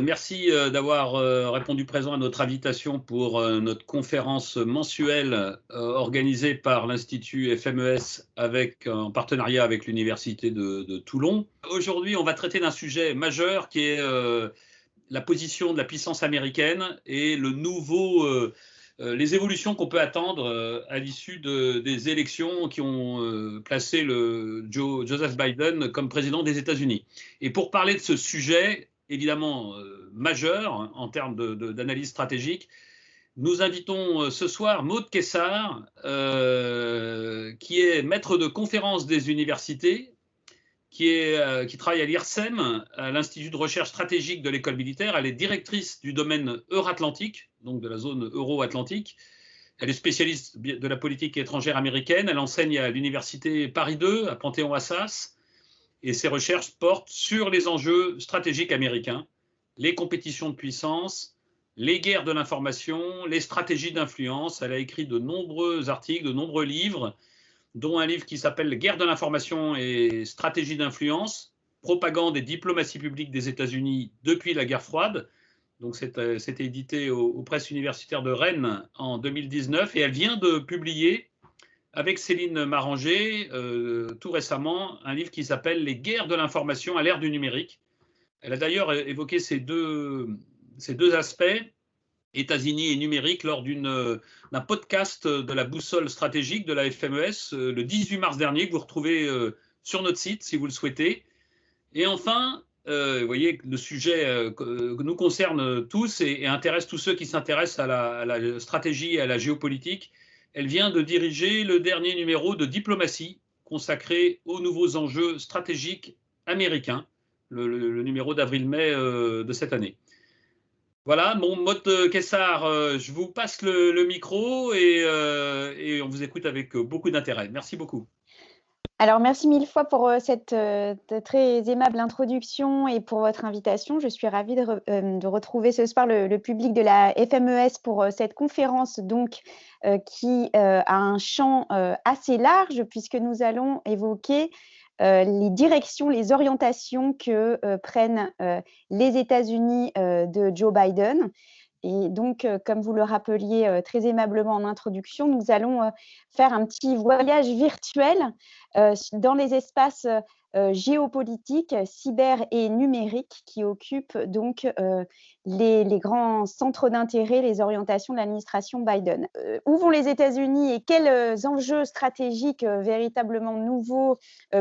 Merci d'avoir répondu présent à notre invitation pour notre conférence mensuelle organisée par l'Institut FMES en partenariat avec l'Université de Toulon. Aujourd'hui, on va traiter d'un sujet majeur qui est la position de la puissance américaine et les évolutions qu'on peut attendre à l'issue des élections qui ont placé Joseph Biden comme président des États-Unis. Et pour parler de ce sujet, évidemment majeur en termes d'analyse stratégique, nous invitons ce soir Maud Kessar, qui est maître de conférences des universités, qui travaille à l'IRSEM, à l'Institut de recherche stratégique de l'école militaire. Elle est directrice du domaine euro-atlantique, donc de la zone euro-atlantique. Elle est spécialiste de la politique étrangère américaine. Elle enseigne à l'université Paris 2, à Panthéon-Assas. Et ses recherches portent sur les enjeux stratégiques américains, les compétitions de puissance, les guerres de l'information, les stratégies d'influence. Elle a écrit de nombreux articles, de nombreux livres, dont un livre qui s'appelle « Guerre de l'information et stratégie d'influence, propagande et diplomatie publique des États-Unis depuis la guerre froide ». Donc c'était édité aux presses universitaires de Rennes en 2019 et elle vient de publier avec Céline Maranger, tout récemment, un livre qui s'appelle « Les guerres de l'information à l'ère du numérique ». Elle a d'ailleurs évoqué ces deux aspects, États-Unis et numérique, lors d'un podcast de la boussole stratégique de la FMES le 18 mars dernier, que vous retrouvez sur notre site si vous le souhaitez. Et enfin, vous voyez, le sujet nous concerne tous et intéresse tous ceux qui s'intéressent à la stratégie et à la géopolitique. Elle vient de diriger le dernier numéro de Diplomatie consacré aux nouveaux enjeux stratégiques américains, le numéro d'avril-mai de cette année. Voilà, Maud Kessar, je vous passe le micro et on vous écoute avec beaucoup d'intérêt. Merci beaucoup. Alors, merci mille fois pour cette très aimable introduction et pour votre invitation. Je suis ravie de retrouver ce soir le public de la FMES pour cette conférence donc, qui a un champ assez large puisque nous allons évoquer les directions, les orientations que prennent les États-Unis de Joe Biden. Et donc, comme vous le rappeliez très aimablement en introduction, nous allons faire un petit voyage virtuel dans les espaces géopolitiques, cyber et numériques qui occupent donc les grands centres d'intérêt, les orientations de l'administration Biden. Où vont les États-Unis et quels enjeux stratégiques véritablement nouveaux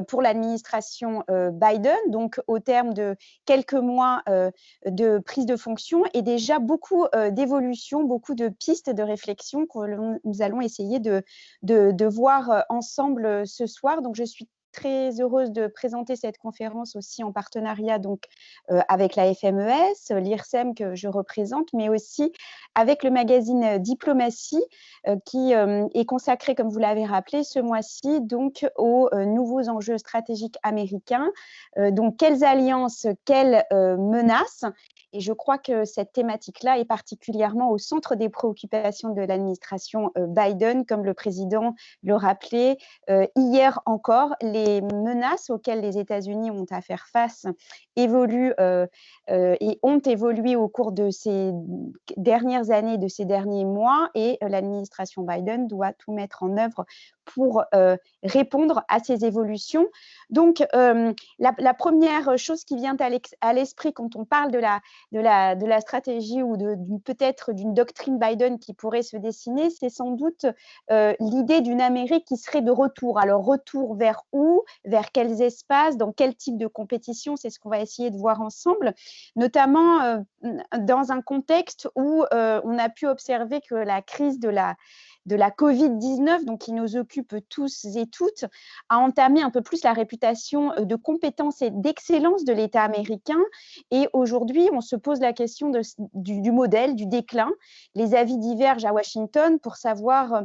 pour l'administration Biden, donc au terme de quelques mois de prise de fonction et déjà beaucoup d'évolutions, beaucoup de pistes de réflexion que nous allons essayer de voir ensemble ce soir. Donc, je suis très heureuse de présenter cette conférence aussi en partenariat donc, avec la FMES, l'IRSEM que je représente, mais aussi avec le magazine Diplomatie qui est consacré, comme vous l'avez rappelé, ce mois-ci donc aux nouveaux enjeux stratégiques américains. Donc, quelles alliances, quelles menaces? Et je crois que cette thématique-là est particulièrement au centre des préoccupations de l'administration Biden, comme le président le rappelait hier encore. Les menaces auxquelles les États-Unis ont à faire face évoluent et ont évolué au cours de ces dernières années, de ces derniers mois, et l'administration Biden doit tout mettre en œuvre pour répondre à ces évolutions. Donc, la première chose qui vient à l'esprit quand on parle de la stratégie ou peut-être d'une doctrine Biden qui pourrait se dessiner, c'est sans doute l'idée d'une Amérique qui serait de retour. Alors, retour vers où? Vers quels espaces? Dans quel type de compétition? C'est ce qu'on va essayer de voir ensemble, notamment dans un contexte où on a pu observer que la crise de la Covid-19, donc qui nous occupe tous et toutes, a entamé un peu plus la réputation de compétence et d'excellence de l'État américain. Et aujourd'hui, on se pose la question du modèle, du déclin. Les avis divergent à Washington pour savoir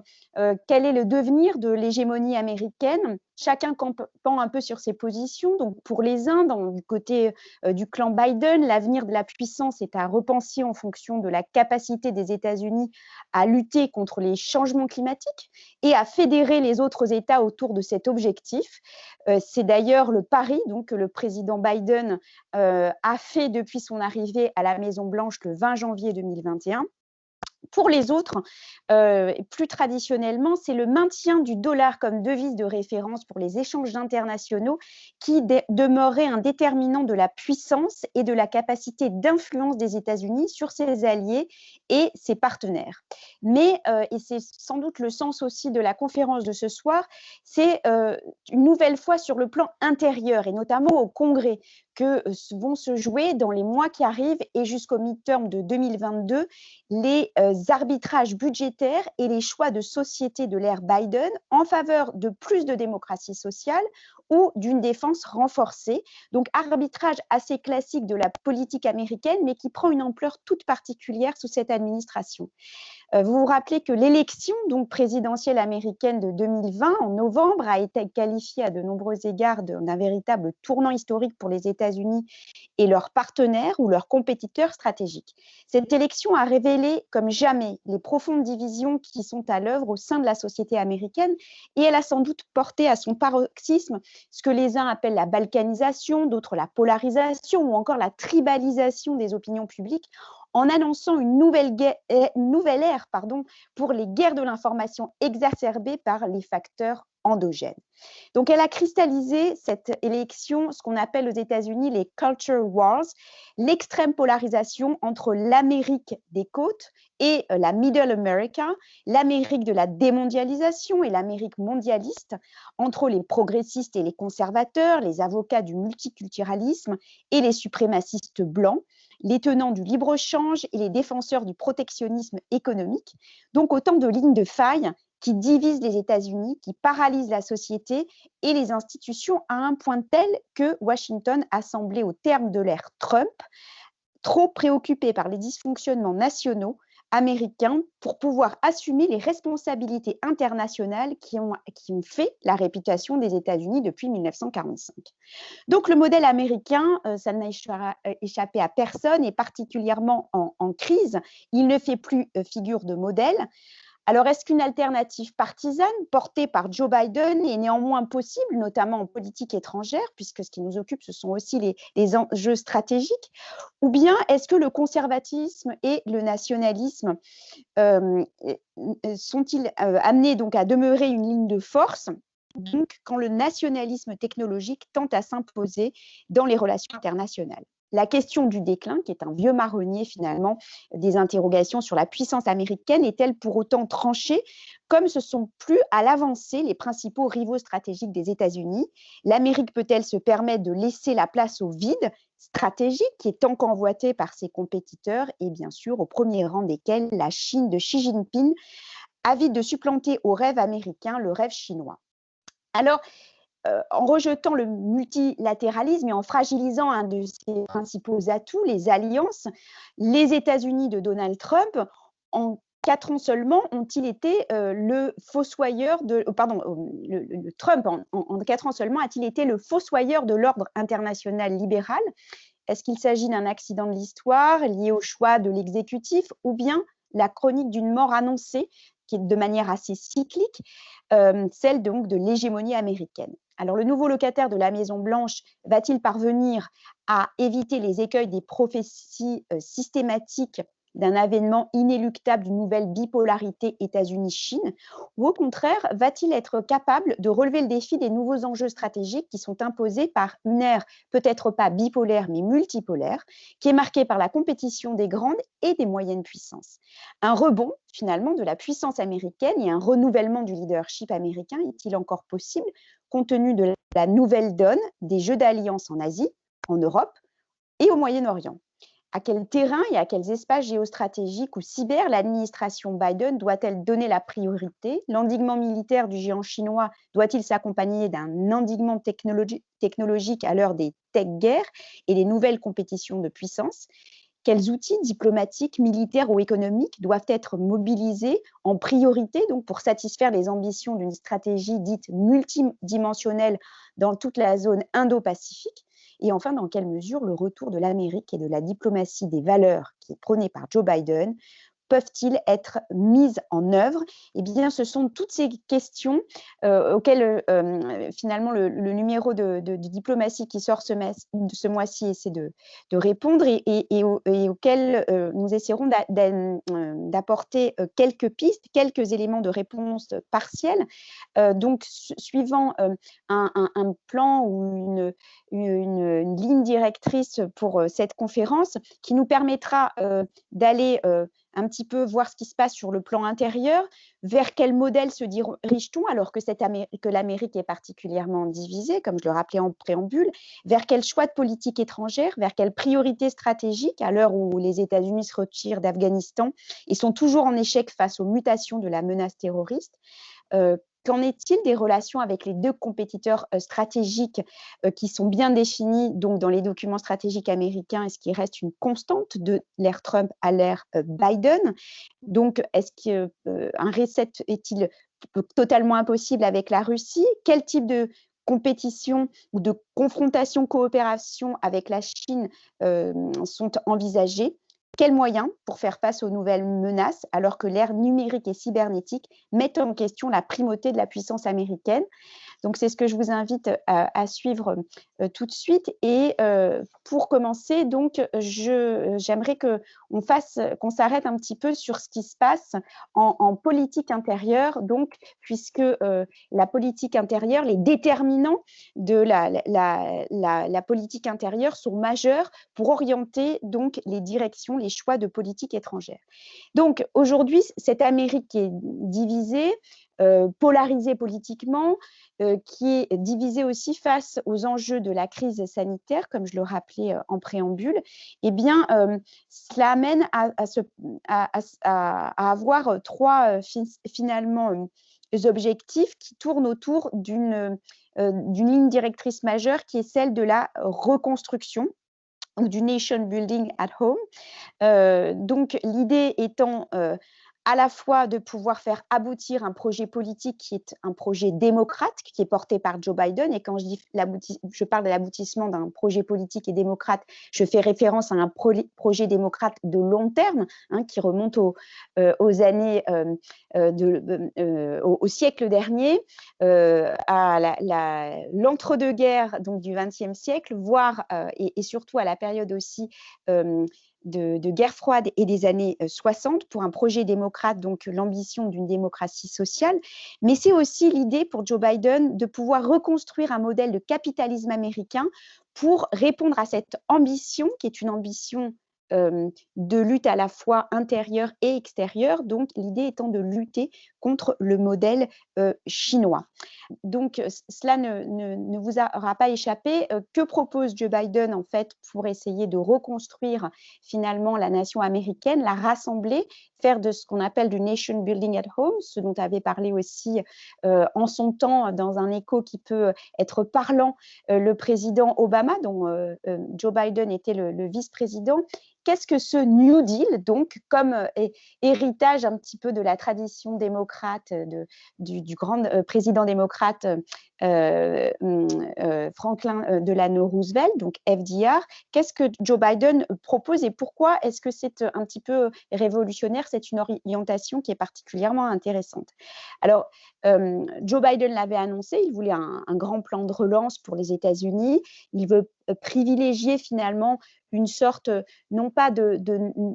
quel est le devenir de l'hégémonie américaine. chacun campant un peu sur ses positions. Donc, pour les uns, du côté du clan Biden, l'avenir de la puissance est à repenser en fonction de la capacité des États-Unis à lutter contre les changements climatiques et à fédérer les autres États autour de cet objectif. C'est d'ailleurs le pari donc, que le président Biden a fait depuis son arrivée à la Maison-Blanche le 20 janvier 2021. Pour les autres, plus traditionnellement, c'est le maintien du dollar comme devise de référence pour les échanges internationaux qui demeurait un déterminant de la puissance et de la capacité d'influence des États-Unis sur ses alliés et ses partenaires. Mais, et c'est sans doute le sens aussi de la conférence de ce soir, c'est une nouvelle fois sur le plan intérieur et notamment au Congrès que vont se jouer dans les mois qui arrivent et jusqu'au midterm de 2022 les arbitrages budgétaires et les choix de société de l'ère Biden en faveur de plus de démocratie sociale ou d'une défense renforcée. Donc, arbitrage assez classique de la politique américaine, mais qui prend une ampleur toute particulière sous cette administration. Vous vous rappelez que l'élection donc présidentielle américaine de 2020, en novembre, a été qualifiée à de nombreux égards d'un véritable tournant historique pour les États-Unis et leurs partenaires ou leurs compétiteurs stratégiques. Cette élection a révélé comme jamais les profondes divisions qui sont à l'œuvre au sein de la société américaine et elle a sans doute porté à son paroxysme ce que les uns appellent la balkanisation, d'autres la polarisation ou encore la tribalisation des opinions publiques, en annonçant une nouvelle ère pour les guerres de l'information exacerbées par les facteurs endogènes. Donc, elle a cristallisé cette élection, ce qu'on appelle aux États-Unis les culture wars, l'extrême polarisation entre l'Amérique des côtes et la Middle America, l'Amérique de la démondialisation et l'Amérique mondialiste, entre les progressistes et les conservateurs, les avocats du multiculturalisme et les suprémacistes blancs, les tenants du libre-échange et les défenseurs du protectionnisme économique. Donc, autant de lignes de faille qui divisent les États-Unis, qui paralysent la société et les institutions à un point tel que Washington a semblé, au terme de l'ère Trump, trop préoccupé par les dysfonctionnements nationaux américains pour pouvoir assumer les responsabilités internationales qui ont fait la réputation des États-Unis depuis 1945. Donc le modèle américain, ça n'a échappé à personne et particulièrement en crise, il ne fait plus figure de modèle. Alors, est-ce qu'une alternative partisane portée par Joe Biden est néanmoins possible, notamment en politique étrangère, puisque ce qui nous occupe, ce sont aussi les enjeux stratégiques, ou bien est-ce que le conservatisme et le nationalisme sont-ils amenés donc à demeurer une ligne de force, donc quand le nationalisme technologique tente à s'imposer dans les relations internationales? La question du déclin, qui est un vieux marronnier finalement des interrogations sur la puissance américaine, est-elle pour autant tranchée, comme ce sont plus à l'avancée les principaux rivaux stratégiques des États-Unis? L'Amérique peut-elle se permettre de laisser la place au vide stratégique qui est tant convoité par ses compétiteurs et bien sûr au premier rang desquels la Chine de Xi Jinping, avide de supplanter au rêve américain le rêve chinois? Alors, en rejetant le multilatéralisme et en fragilisant un de ses principaux atouts, les alliances, les États-Unis de Donald Trump, en 4 ans seulement, ont-ils été le fossoyeur de… le Trump, en 4 ans seulement, a-t-il été le fossoyeur de l'ordre international libéral? Est-ce qu'il s'agit d'un accident de l'histoire lié au choix de l'exécutif ou bien la chronique d'une mort annoncée qui est de manière assez cyclique, celle donc de l'hégémonie américaine? Alors, le nouveau locataire de la Maison-Blanche va-t-il parvenir à éviter les écueils des prophéties systématiques d'un avènement inéluctable d'une nouvelle bipolarité États-Unis-Chine, ou au contraire, va-t-il être capable de relever le défi des nouveaux enjeux stratégiques qui sont imposés par une ère peut-être pas bipolaire mais multipolaire, qui est marquée par la compétition des grandes et des moyennes puissances? Un rebond finalement de la puissance américaine et un renouvellement du leadership américain est-il encore possible compte tenu de la nouvelle donne des jeux d'alliance en Asie, en Europe et au Moyen-Orient? À quel terrain et à quels espaces géostratégiques ou cyber l'administration Biden doit-elle donner la priorité? L'endiguement militaire du géant chinois doit-il s'accompagner d'un endiguement technologique à l'heure des tech guerres et des nouvelles compétitions de puissance? quels outils diplomatiques, militaires ou économiques doivent être mobilisés en priorité donc pour satisfaire les ambitions d'une stratégie dite multidimensionnelle dans toute la zone Indo-Pacifique? Et enfin, dans quelle mesure le retour de l'Amérique et de la diplomatie des valeurs qui est prônée par Joe Biden peuvent-ils être mises en œuvre? Eh bien, ce sont toutes ces questions auxquelles finalement le numéro de diplomatie qui sort ce mois-ci essaie de répondre et auxquelles nous essaierons d'apporter quelques pistes, quelques éléments de réponse partiels. Donc, suivant un plan ou une ligne directrice pour cette conférence qui nous permettra d'aller un petit peu voir ce qui se passe sur le plan intérieur, vers quel modèle se dirige-t-on alors que l'Amérique est particulièrement divisée, comme je le rappelais en préambule, vers quel choix de politique étrangère, vers quelle priorité stratégique à l'heure où les États-Unis se retirent d'Afghanistan et sont toujours en échec face aux mutations de la menace terroriste. Qu'en est-il des relations avec les deux compétiteurs stratégiques qui sont bien définis donc, dans les documents stratégiques américains et ce qui reste une constante de l'ère Trump à l'ère Biden? Donc, est-ce qu'un reset est-il totalement impossible avec la Russie? Quel type de compétition ou de confrontation, coopération avec la Chine sont envisagés? Quels moyens pour faire face aux nouvelles menaces alors que l'ère numérique et cybernétique mettent en question la primauté de la puissance américaine? Donc, c'est ce que je vous invite à suivre tout de suite. Et pour commencer, donc, j'aimerais qu'on s'arrête un petit peu sur ce qui se passe en politique intérieure, donc, puisque la politique intérieure, les déterminants de la politique intérieure sont majeurs pour orienter donc les directions, les choix de politique étrangère. Donc, aujourd'hui, cette Amérique qui est divisée, polarisée politiquement, qui est divisée aussi face aux enjeux de la crise sanitaire, comme je le rappelais en préambule, eh bien, cela amène à avoir trois finalement objectifs qui tournent autour d'une ligne directrice majeure qui est celle de la reconstruction ou du nation building at home. Donc, l'idée étant à la fois de pouvoir faire aboutir un projet politique qui est un projet démocrate, qui est porté par Joe Biden. Et quand je parle de l'aboutissement d'un projet politique et démocrate, je fais référence à un projet démocrate de long terme, qui remonte aux années, au siècle dernier, à l'entre-deux-guerres donc du XXe siècle, voire et surtout à la période aussi de guerre froide et des années 60 pour un projet démocrate, donc l'ambition d'une démocratie sociale. Mais c'est aussi l'idée pour Joe Biden de pouvoir reconstruire un modèle de capitalisme américain pour répondre à cette ambition qui est une ambition de lutte à la fois intérieure et extérieure, donc l'idée étant de lutter contre le modèle chinois. Donc, cela ne vous aura pas échappé. Que propose Joe Biden, en fait, pour essayer de reconstruire finalement la nation américaine, la rassembler, faire de ce qu'on appelle du nation building at home, ce dont avait parlé aussi en son temps, dans un écho qui peut être parlant, le président Obama, dont Joe Biden était le vice-président. Qu'est-ce que ce New Deal, donc, comme héritage un petit peu de la tradition démocrate du grand président démocrate Franklin Delano Roosevelt, donc FDR? Qu'est-ce que Joe Biden propose et pourquoi est-ce que c'est un petit peu révolutionnaire? C'est une orientation qui est particulièrement intéressante. Alors, Joe Biden l'avait annoncé, il voulait un grand plan de relance pour les États-Unis. Il veut privilégier finalement une sorte, non pas de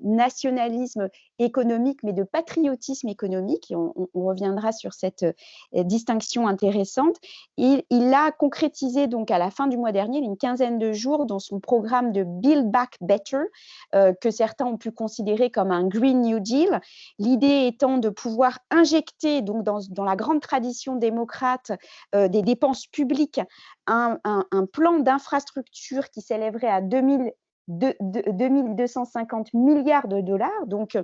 nationalisme économique, mais de patriotisme économique. Et on reviendra sur cette distinction intéressante. Il l'a concrétisé donc à la fin du mois dernier, une quinzaine de jours, dans son programme de Build Back Better, que certains ont pu considérer comme un Green New Deal. L'idée étant de pouvoir injecter donc dans la grande tradition démocrate des dépenses publiques un plan d'infrastructure qui s'élèverait à 2 000 2250 milliards de dollars. Donc,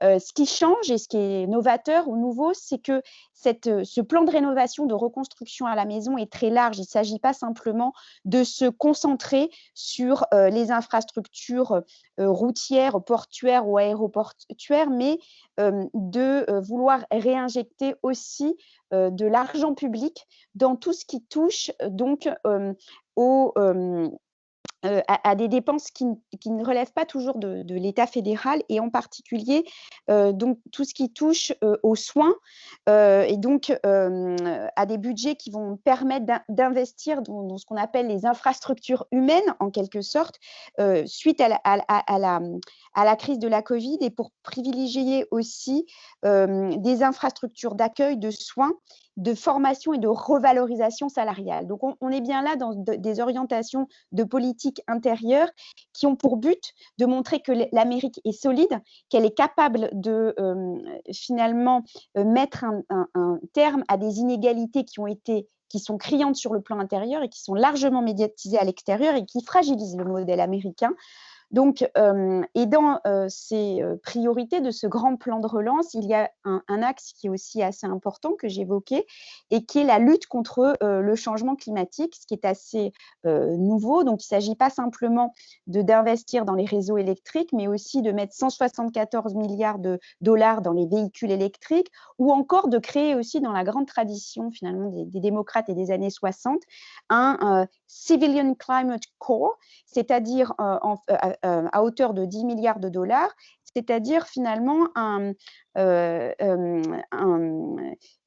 ce qui change et ce qui est novateur ou nouveau, c'est que ce plan de rénovation, de reconstruction à la maison est très large. Il ne s'agit pas simplement de se concentrer sur les infrastructures routières, portuaires ou aéroportuaires, mais de vouloir réinjecter aussi de l'argent public dans tout ce qui touche donc aux à des dépenses qui ne relèvent pas toujours de l'État fédéral et en particulier donc tout ce qui touche aux soins et donc à des budgets qui vont permettre d'investir dans ce qu'on appelle les infrastructures humaines en quelque sorte suite à la crise de la Covid et pour privilégier aussi des infrastructures d'accueil, de soins, de formation et de revalorisation salariale. Donc on est bien là dans des orientations de politique intérieure qui ont pour but de montrer que l'Amérique est solide, qu'elle est capable de finalement mettre un terme à des inégalités qui sont criantes sur le plan intérieur et qui sont largement médiatisées à l'extérieur et qui fragilisent le modèle américain. Donc, et dans ces priorités de ce grand plan de relance, il y a un axe qui est aussi assez important que j'évoquais et qui est la lutte contre le changement climatique, ce qui est assez nouveau. Donc, il ne s'agit pas simplement d'investir dans les réseaux électriques, mais aussi de mettre 174 milliards de dollars dans les véhicules électriques ou encore de créer aussi dans la grande tradition finalement des démocrates et des années 60 un Civilian Climate Corps, c'est-à-dire à hauteur de 10 milliards de dollars, c'est-à-dire finalement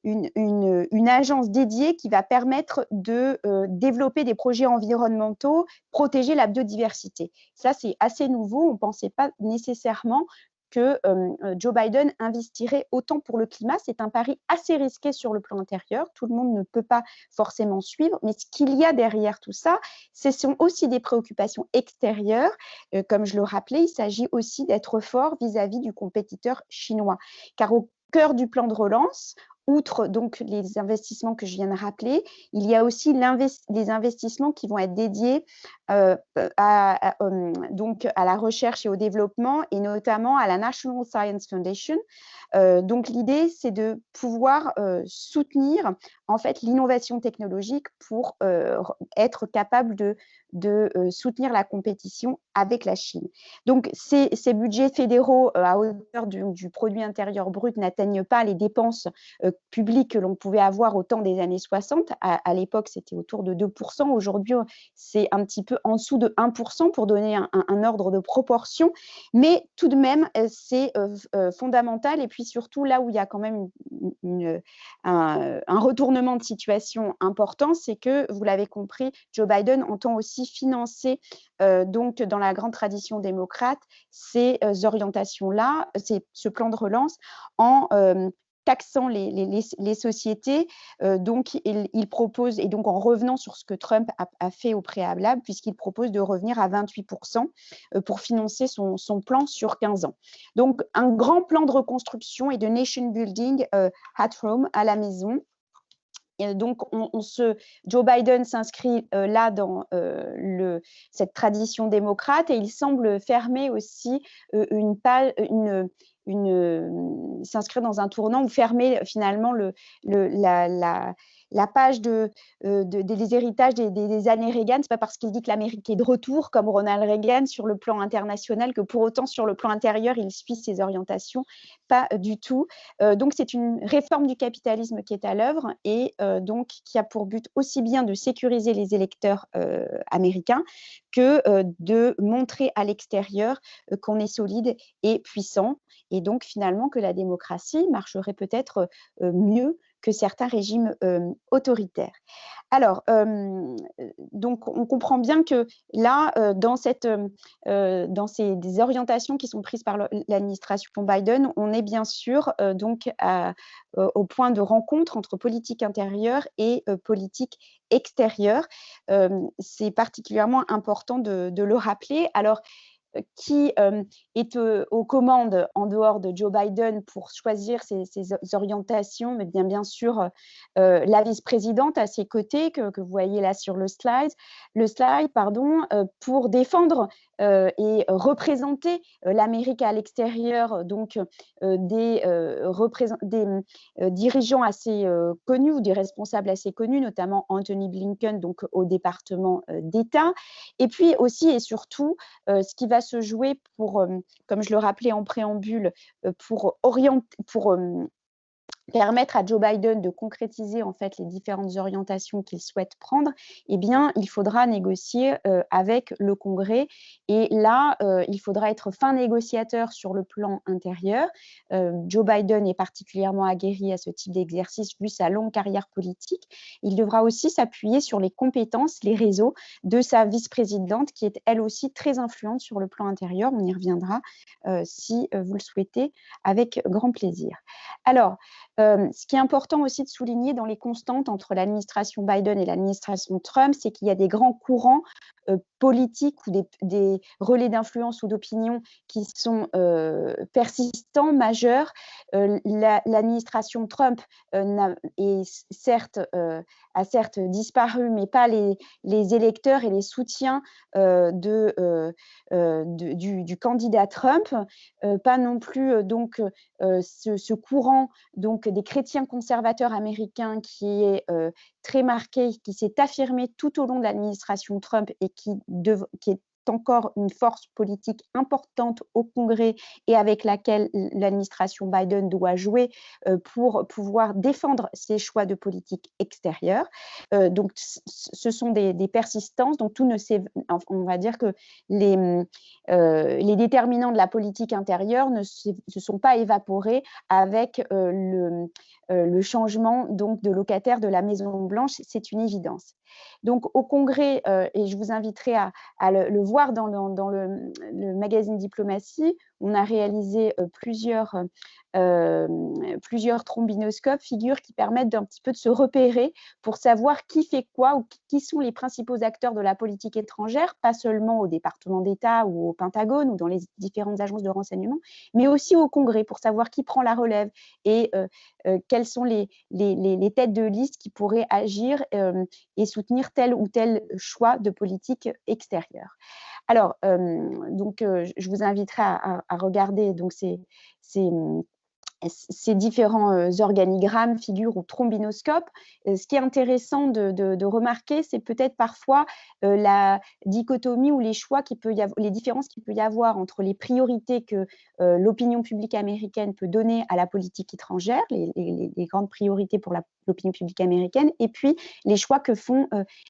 une agence dédiée qui va permettre de développer des projets environnementaux, protéger la biodiversité. Ça, c'est assez nouveau, on ne pensait pas nécessairement que Joe Biden investirait autant pour le climat. C'est un pari assez risqué sur le plan intérieur. Tout le monde ne peut pas forcément suivre, mais ce qu'il y a derrière tout ça, ce sont aussi des préoccupations extérieures. Comme je le rappelais, il s'agit aussi d'être fort vis-à-vis du compétiteur chinois. Car au cœur du plan de relance, outre donc les investissements que je viens de rappeler, il y a aussi les investissements qui vont être dédiés donc à la recherche et au développement et notamment à la National Science Foundation. Donc l'idée, c'est de pouvoir soutenir en fait l'innovation technologique pour être capable de soutenir la compétition avec la Chine. Donc ces budgets fédéraux à hauteur du produit intérieur brut n'atteignent pas les dépenses publiques que l'on pouvait avoir au temps des années 60. À l'époque, c'était autour de 2%. Aujourd'hui, c'est un petit peu en dessous de 1% pour donner un ordre de proportion. Mais tout de même, c'est fondamental. Et puis surtout, là où il y a quand même un retournement de situation important, c'est que, vous l'avez compris, Joe Biden entend aussi financer, donc dans la grande tradition démocrate, ces orientations-là, ce plan de relance en taxant les sociétés. Donc, il propose, et donc en revenant sur ce que Trump a fait au préalable, puisqu'il propose de revenir à 28% pour financer son plan sur 15 ans. Donc, un grand plan de reconstruction et de nation building at home, à la maison. Et donc, Joe Biden s'inscrit là dans cette tradition démocrate et il semble fermer aussi s'inscrire dans un tournant ou fermer finalement la page des héritages des années Reagan. Ce n'est pas parce qu'il dit que l'Amérique est de retour comme Ronald Reagan sur le plan international que pour autant sur le plan intérieur il suit ses orientations, pas du tout. Donc c'est une réforme du capitalisme qui est à l'œuvre et donc qui a pour but aussi bien de sécuriser les électeurs américains que de montrer à l'extérieur qu'on est solide et puissant et donc finalement que la démocratie marcherait peut-être mieux que certains régimes autoritaires. Alors, donc, on comprend bien que là, dans ces orientations qui sont prises par l'administration Biden, on est bien sûr donc au point de rencontre entre politique intérieure et politique extérieure. C'est particulièrement important de le rappeler. Alors, qui est aux commandes en dehors de Joe Biden pour choisir ses orientations, mais bien sûr la vice-présidente à ses côtés que vous voyez là sur le slide, pour défendre et représenter l'Amérique à l'extérieur, donc des dirigeants assez connus ou des responsables assez connus, notamment Anthony Blinken, donc au département d'État. Et puis aussi et surtout, ce qui va se jouer pour, comme je le rappelais en préambule, pour permettre à Joe Biden de concrétiser en fait les différentes orientations qu'il souhaite prendre, eh bien, il faudra négocier avec le Congrès. Et là, il faudra être fin négociateur sur le plan intérieur. Joe Biden est particulièrement aguerri à ce type d'exercice vu sa longue carrière politique. Il devra aussi s'appuyer sur les compétences, les réseaux de sa vice-présidente qui est elle aussi très influente sur le plan intérieur. On y reviendra si vous le souhaitez avec grand plaisir. Alors, ce qui est important aussi de souligner dans les constantes entre l'administration Biden et l'administration Trump, c'est qu'il y a des grands courants politiques ou des relais d'influence ou d'opinion qui sont persistants, majeurs. L'administration Trump a certes disparu, mais pas les électeurs et les soutiens du candidat Trump, pas non plus donc ce courant donc des chrétiens conservateurs américains qui est très marqué, qui s'est affirmé tout au long de l'administration Trump et qui est encore une force politique importante au Congrès et avec laquelle l'administration Biden doit jouer pour pouvoir défendre ses choix de politique extérieure. Donc, ce sont des persistances. Donc, on va dire que les déterminants de la politique intérieure ne se sont pas évaporés avec le changement donc, de locataire de la Maison-Blanche. C'est une évidence. Donc, au Congrès, et je vous inviterai à le voir dans le magazine Diplomatie, on a réalisé plusieurs trombinoscopes, figures qui permettent d'un petit peu de se repérer pour savoir qui fait quoi ou qui sont les principaux acteurs de la politique étrangère, pas seulement au département d'État ou au Pentagone ou dans les différentes agences de renseignement, mais aussi au Congrès pour savoir qui prend la relève et quelles sont les têtes de liste qui pourraient agir et soutenir tel ou tel choix de politique extérieure. Alors, je vous inviterai à regarder donc ces différents organigrammes, figures ou trombinoscopes. Ce qui est intéressant de remarquer, c'est peut-être parfois la dichotomie ou les choix les différences qu'il peut y avoir entre les priorités que l'opinion publique américaine peut donner à la politique étrangère, les grandes priorités pour l'opinion publique américaine, et puis les choix que font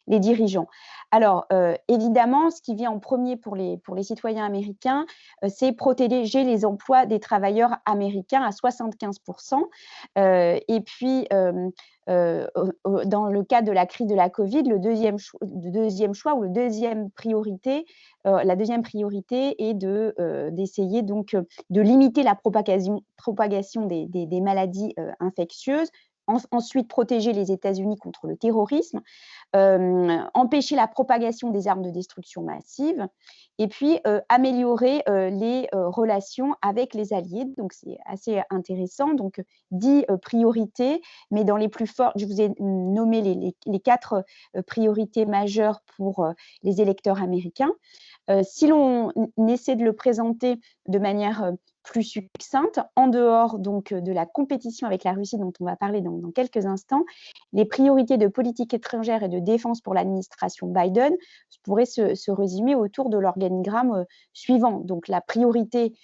les dirigeants. Alors, évidemment, ce qui vient en premier pour les citoyens américains, c'est protéger les emplois des travailleurs américains à 75%. Et puis, dans le cas de la crise de la Covid, la deuxième priorité est d'essayer donc de limiter la propagation des maladies infectieuses. Ensuite, protéger les États-Unis contre le terrorisme, empêcher la propagation des armes de destruction massive, et puis améliorer les relations avec les alliés. Donc, c'est assez intéressant. Donc, 10 priorités, mais dans les plus fortes, je vous ai nommé les 4 priorités majeures pour les électeurs américains. Si l'on essaie de le présenter de manière plus succincte, en dehors donc de la compétition avec la Russie dont on va parler dans quelques instants, les priorités de politique étrangère et de défense pour l'administration Biden pourraient se résumer autour de l'organigramme suivant. Donc la priorité,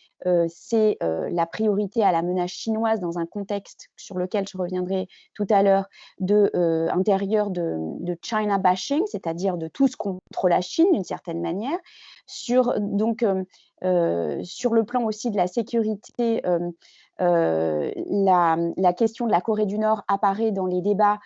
c'est la priorité à la menace chinoise dans un contexte sur lequel je reviendrai tout à l'heure intérieur de China bashing, c'est-à-dire de tous contre la Chine d'une certaine manière, sur le plan aussi de la sécurité, la question de la Corée du Nord apparaît dans les débats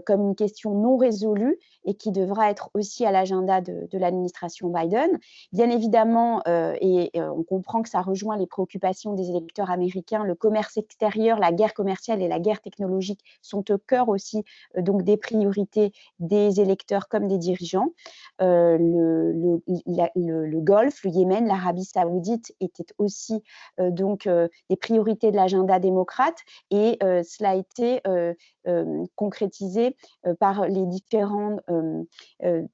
comme une question non résolue et qui devra être aussi à l'agenda de l'administration Biden. Bien évidemment, on comprend que ça rejoint les préoccupations des électeurs américains, le commerce extérieur, la guerre commerciale et la guerre technologique sont au cœur aussi donc des priorités des électeurs comme des dirigeants. Le Golfe, le Yémen, l'Arabie Saoudite, saoudite étaient aussi donc des priorités de l'agenda démocrate, et cela a été concrétisé par les différentes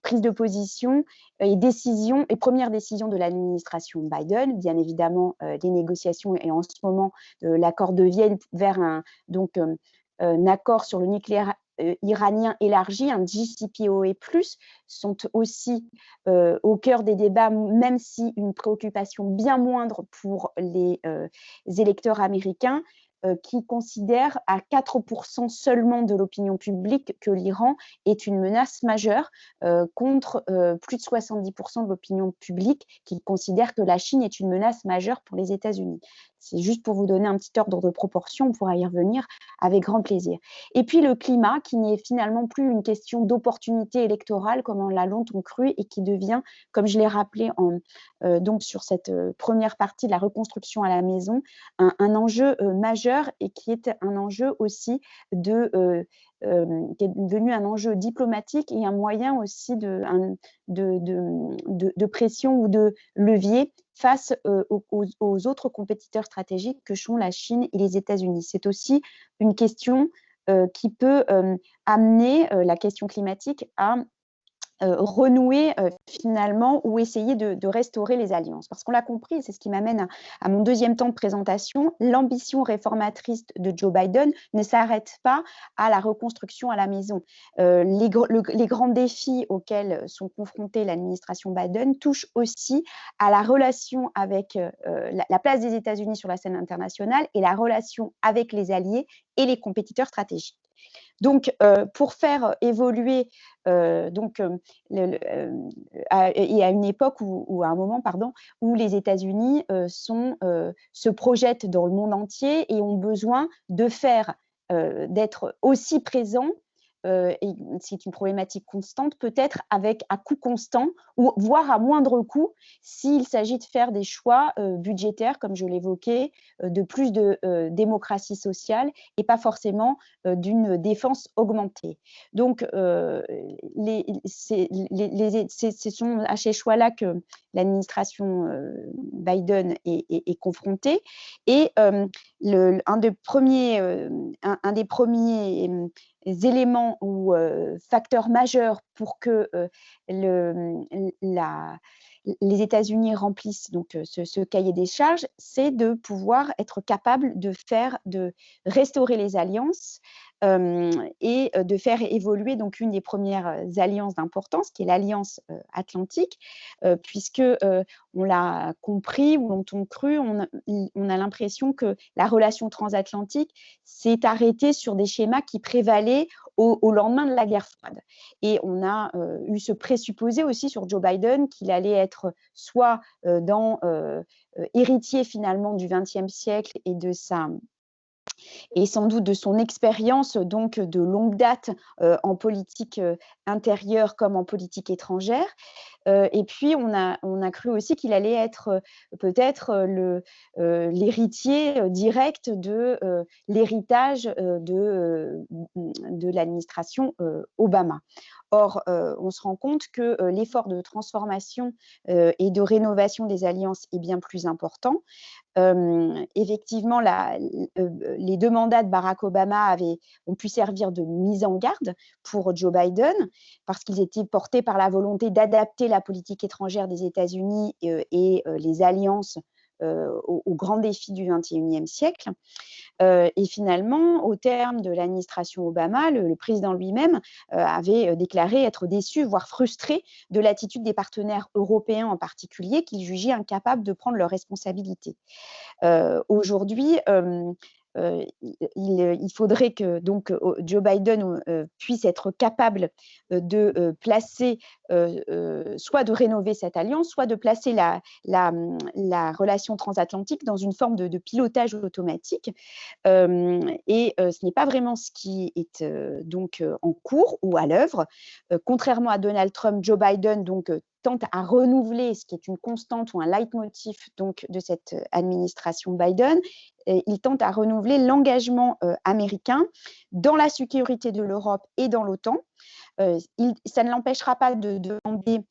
prises de position et décisions et premières décisions de l'administration Biden. Bien évidemment, les négociations et en ce moment l'accord de Vienne vers un accord sur le nucléaire iranien élargi, un JCPOA+, sont aussi au cœur des débats, même si une préoccupation bien moindre pour les électeurs américains, qui considèrent à 4% seulement de l'opinion publique que l'Iran est une menace majeure, contre plus de 70% de l'opinion publique qui considère que la Chine est une menace majeure pour les États-Unis. C'est juste pour vous donner un petit ordre de proportion, on pourra y revenir avec grand plaisir. Et puis le climat, qui n'est finalement plus une question d'opportunité électorale comme on l'a longtemps cru, et qui devient, comme je l'ai rappelé donc sur cette première partie de la reconstruction à la maison, un enjeu majeur, et qui est un enjeu aussi qui est devenu un enjeu diplomatique et un moyen aussi de pression ou de levier face aux autres compétiteurs stratégiques que sont la Chine et les États-Unis. C'est aussi une question qui peut amener la question climatique à renouer finalement, ou essayer de restaurer les alliances. Parce qu'on l'a compris, et c'est ce qui m'amène à mon deuxième temps de présentation, l'ambition réformatrice de Joe Biden ne s'arrête pas à la reconstruction à la maison. Les grands défis auxquels sont confrontés l'administration Biden touchent aussi à la relation avec la place des États-Unis sur la scène internationale et la relation avec les alliés et les compétiteurs stratégiques. Donc, pour faire évoluer, et à une époque ou à un moment, où les États-Unis se projettent dans le monde entier et ont besoin d'être aussi présents, et c'est une problématique constante, peut-être à coût constant, ou voire à moindre coût, s'il s'agit de faire des choix budgétaires, comme je l'évoquais, de plus de démocratie sociale, et pas forcément d'une défense augmentée. Donc, ce sont à ces choix-là que l'administration Biden est confrontée. Et un des premiers éléments ou facteurs majeurs pour que les États-Unis remplissent donc ce cahier des charges, c'est de pouvoir être capable de restaurer les alliances et de faire évoluer donc une des premières alliances d'importance, qui est l'Alliance Atlantique, puisque on l'a compris ou l'ont-on cru, on a l'impression que la relation transatlantique s'est arrêtée sur des schémas qui prévalaient au lendemain de la guerre froide. Et on a eu ce présupposé aussi sur Joe Biden qu'il allait être soit héritier finalement du XXe siècle et sans doute de son expérience donc de longue date en politique intérieure comme en politique étrangère. Et puis, on a cru aussi qu'il allait être peut-être l'héritier direct de l'héritage de l'administration Obama. Or, on se rend compte que l'effort de transformation et de rénovation des alliances est bien plus important. Effectivement, les 2 mandats de Barack Obama ont pu servir de mise en garde pour Joe Biden, parce qu'ils étaient portés par la volonté d'adapter la politique étrangère des États-Unis et les alliances aux grands défis du XXIe siècle. Et finalement, au terme de l'administration Obama, le président lui-même avait déclaré être déçu, voire frustré, de l'attitude des partenaires européens en particulier, qu'il jugeait incapables de prendre leurs responsabilités. Aujourd'hui, il faudrait que donc Joe Biden puisse être capable de placer, soit de rénover cette alliance, soit de placer la relation transatlantique dans une forme de pilotage automatique. Et ce n'est pas vraiment ce qui est donc en cours ou à l'œuvre. Contrairement à Donald Trump, Joe Biden donc tente à renouveler, ce qui est une constante ou un leitmotiv donc de cette administration Biden, il tente à renouveler l'engagement américain dans la sécurité de l'Europe et dans l'OTAN. Ça ne l'empêchera pas de demander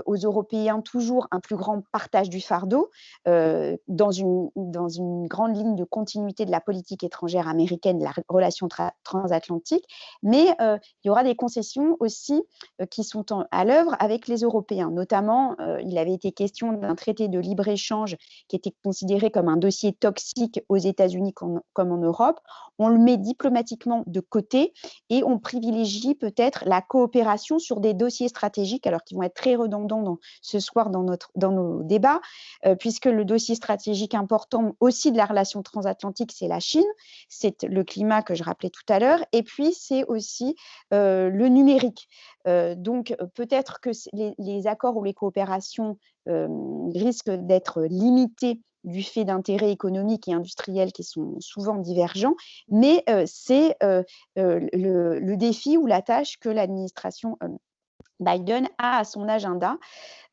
aux Européens toujours un plus grand partage du fardeau dans une grande ligne de continuité de la politique étrangère américaine, de la relation transatlantique, mais il y aura des concessions aussi qui sont à l'œuvre avec les Européens. Notamment, il avait été question d'un traité de libre-échange qui était considéré comme un dossier toxique aux États-Unis comme en Europe. On le met diplomatiquement de côté et on privilégie peut-être la coopération sur des dossiers stratégiques, alors qu'ils vont être très redondants ce soir dans nos débats, puisque le dossier stratégique important aussi de la relation transatlantique, c'est la Chine, c'est le climat que je rappelais tout à l'heure, et puis c'est aussi le numérique. Donc peut-être que les accords ou les coopérations risquent d'être limités du fait d'intérêts économiques et industriels qui sont souvent divergents, mais c'est le défi ou la tâche que l'administration Biden a à son agenda.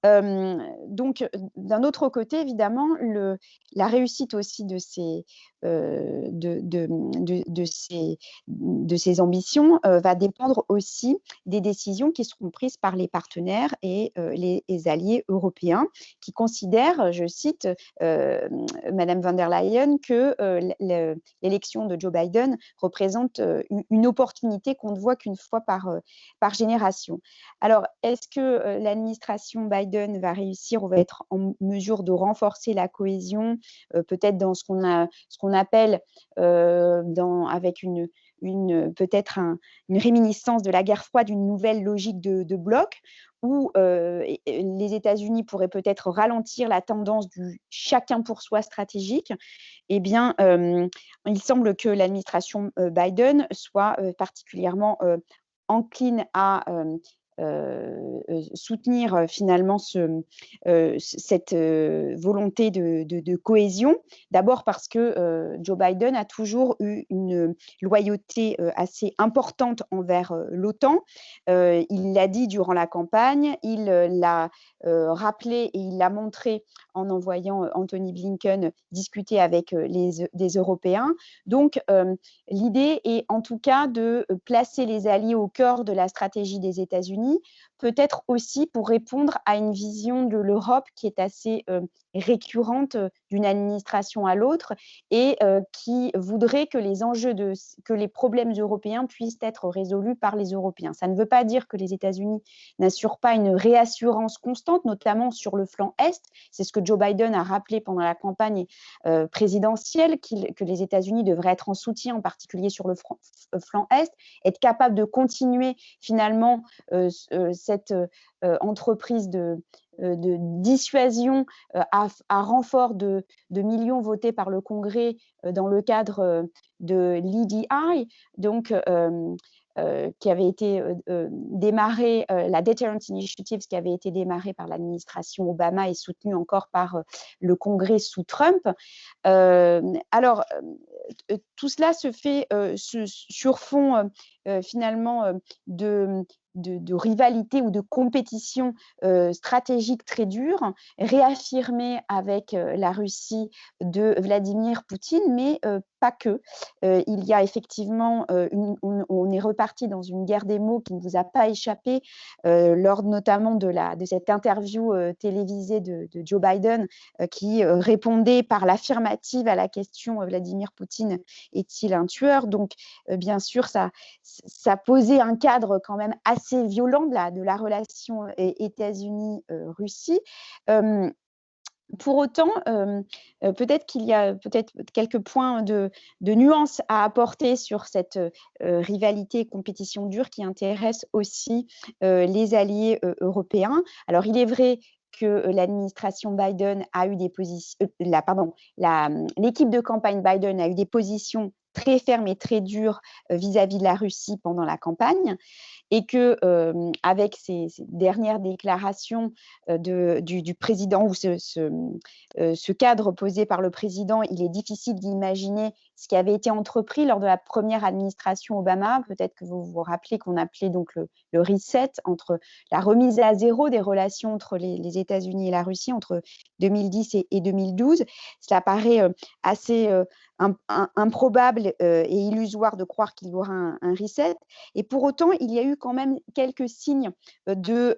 Donc, d'un autre côté, évidemment, la réussite aussi de ces ambitions va dépendre aussi des décisions qui seront prises par les partenaires et les alliés européens qui considèrent, je cite Madame von der Leyen, que l'élection de Joe Biden représente une opportunité qu'on ne voit qu'une fois par génération. Alors, est-ce que l'administration Biden va réussir ou va être en mesure de renforcer la cohésion, peut-être dans ce qu'on appelle, avec peut-être une réminiscence de la guerre froide, une nouvelle logique de bloc, où les États-Unis pourraient peut-être ralentir la tendance du chacun pour soi stratégique. Eh bien, il semble que l'administration Biden soit particulièrement encline à soutenir finalement cette volonté de cohésion. D'abord parce que Joe Biden a toujours eu une loyauté assez importante envers l'OTAN. Il l'a dit durant la campagne, il l'a rappelé et il l'a montré en envoyant Anthony Blinken discuter avec des Européens. Donc, l'idée est en tout cas de placer les alliés au cœur de la stratégie des États-Unis, peut-être aussi pour répondre à une vision de l'Europe qui est assez récurrente d'une administration à l'autre et qui voudrait que que les problèmes européens puissent être résolus par les Européens. Ça ne veut pas dire que les États-Unis n'assurent pas une réassurance constante, notamment sur le flanc Est. C'est ce que Joe Biden a rappelé pendant la campagne présidentielle, que les États-Unis devraient être en soutien, en particulier sur le flanc Est, être capables de continuer finalement cette entreprise de dissuasion à renfort de millions votés par le Congrès dans le cadre de l'EDI, donc qui avait été démarré, la Deterrent Initiative, qui avait été démarrée par l'administration Obama et soutenue encore par le Congrès sous Trump. Alors, tout cela se fait sur fond finalement de rivalité ou de compétition stratégique très dure, réaffirmée avec la Russie de Vladimir Poutine, mais pas que. Il y a effectivement, on est reparti dans une guerre des mots qui ne vous a pas échappé lors notamment de cette interview télévisée de Joe Biden qui répondait par l'affirmative à la question Vladimir Poutine est-il un tueur? Donc, bien sûr, ça posait un cadre quand même assez violent de la relation États-Unis-Russie. Pour autant, peut-être qu'il y a quelques points de nuance à apporter sur cette rivalité et compétition dure qui intéresse aussi les alliés européens. Alors, il est vrai que l'administration Biden a eu des positions, l'équipe de campagne Biden a eu des positions très fermes et très dures vis-à-vis de la Russie pendant la campagne, et que avec ces dernières déclarations du président ou ce cadre posé par le président, il est difficile d'imaginer ce qui avait été entrepris lors de la première administration Obama. Peut-être que vous vous rappelez qu'on appelait donc le reset, entre la remise à zéro des relations entre les États-Unis et la Russie entre 2010 et 2012. Cela paraît assez improbable et illusoire de croire qu'il y aura un reset. Et pour autant, il y a eu quand même quelques signes de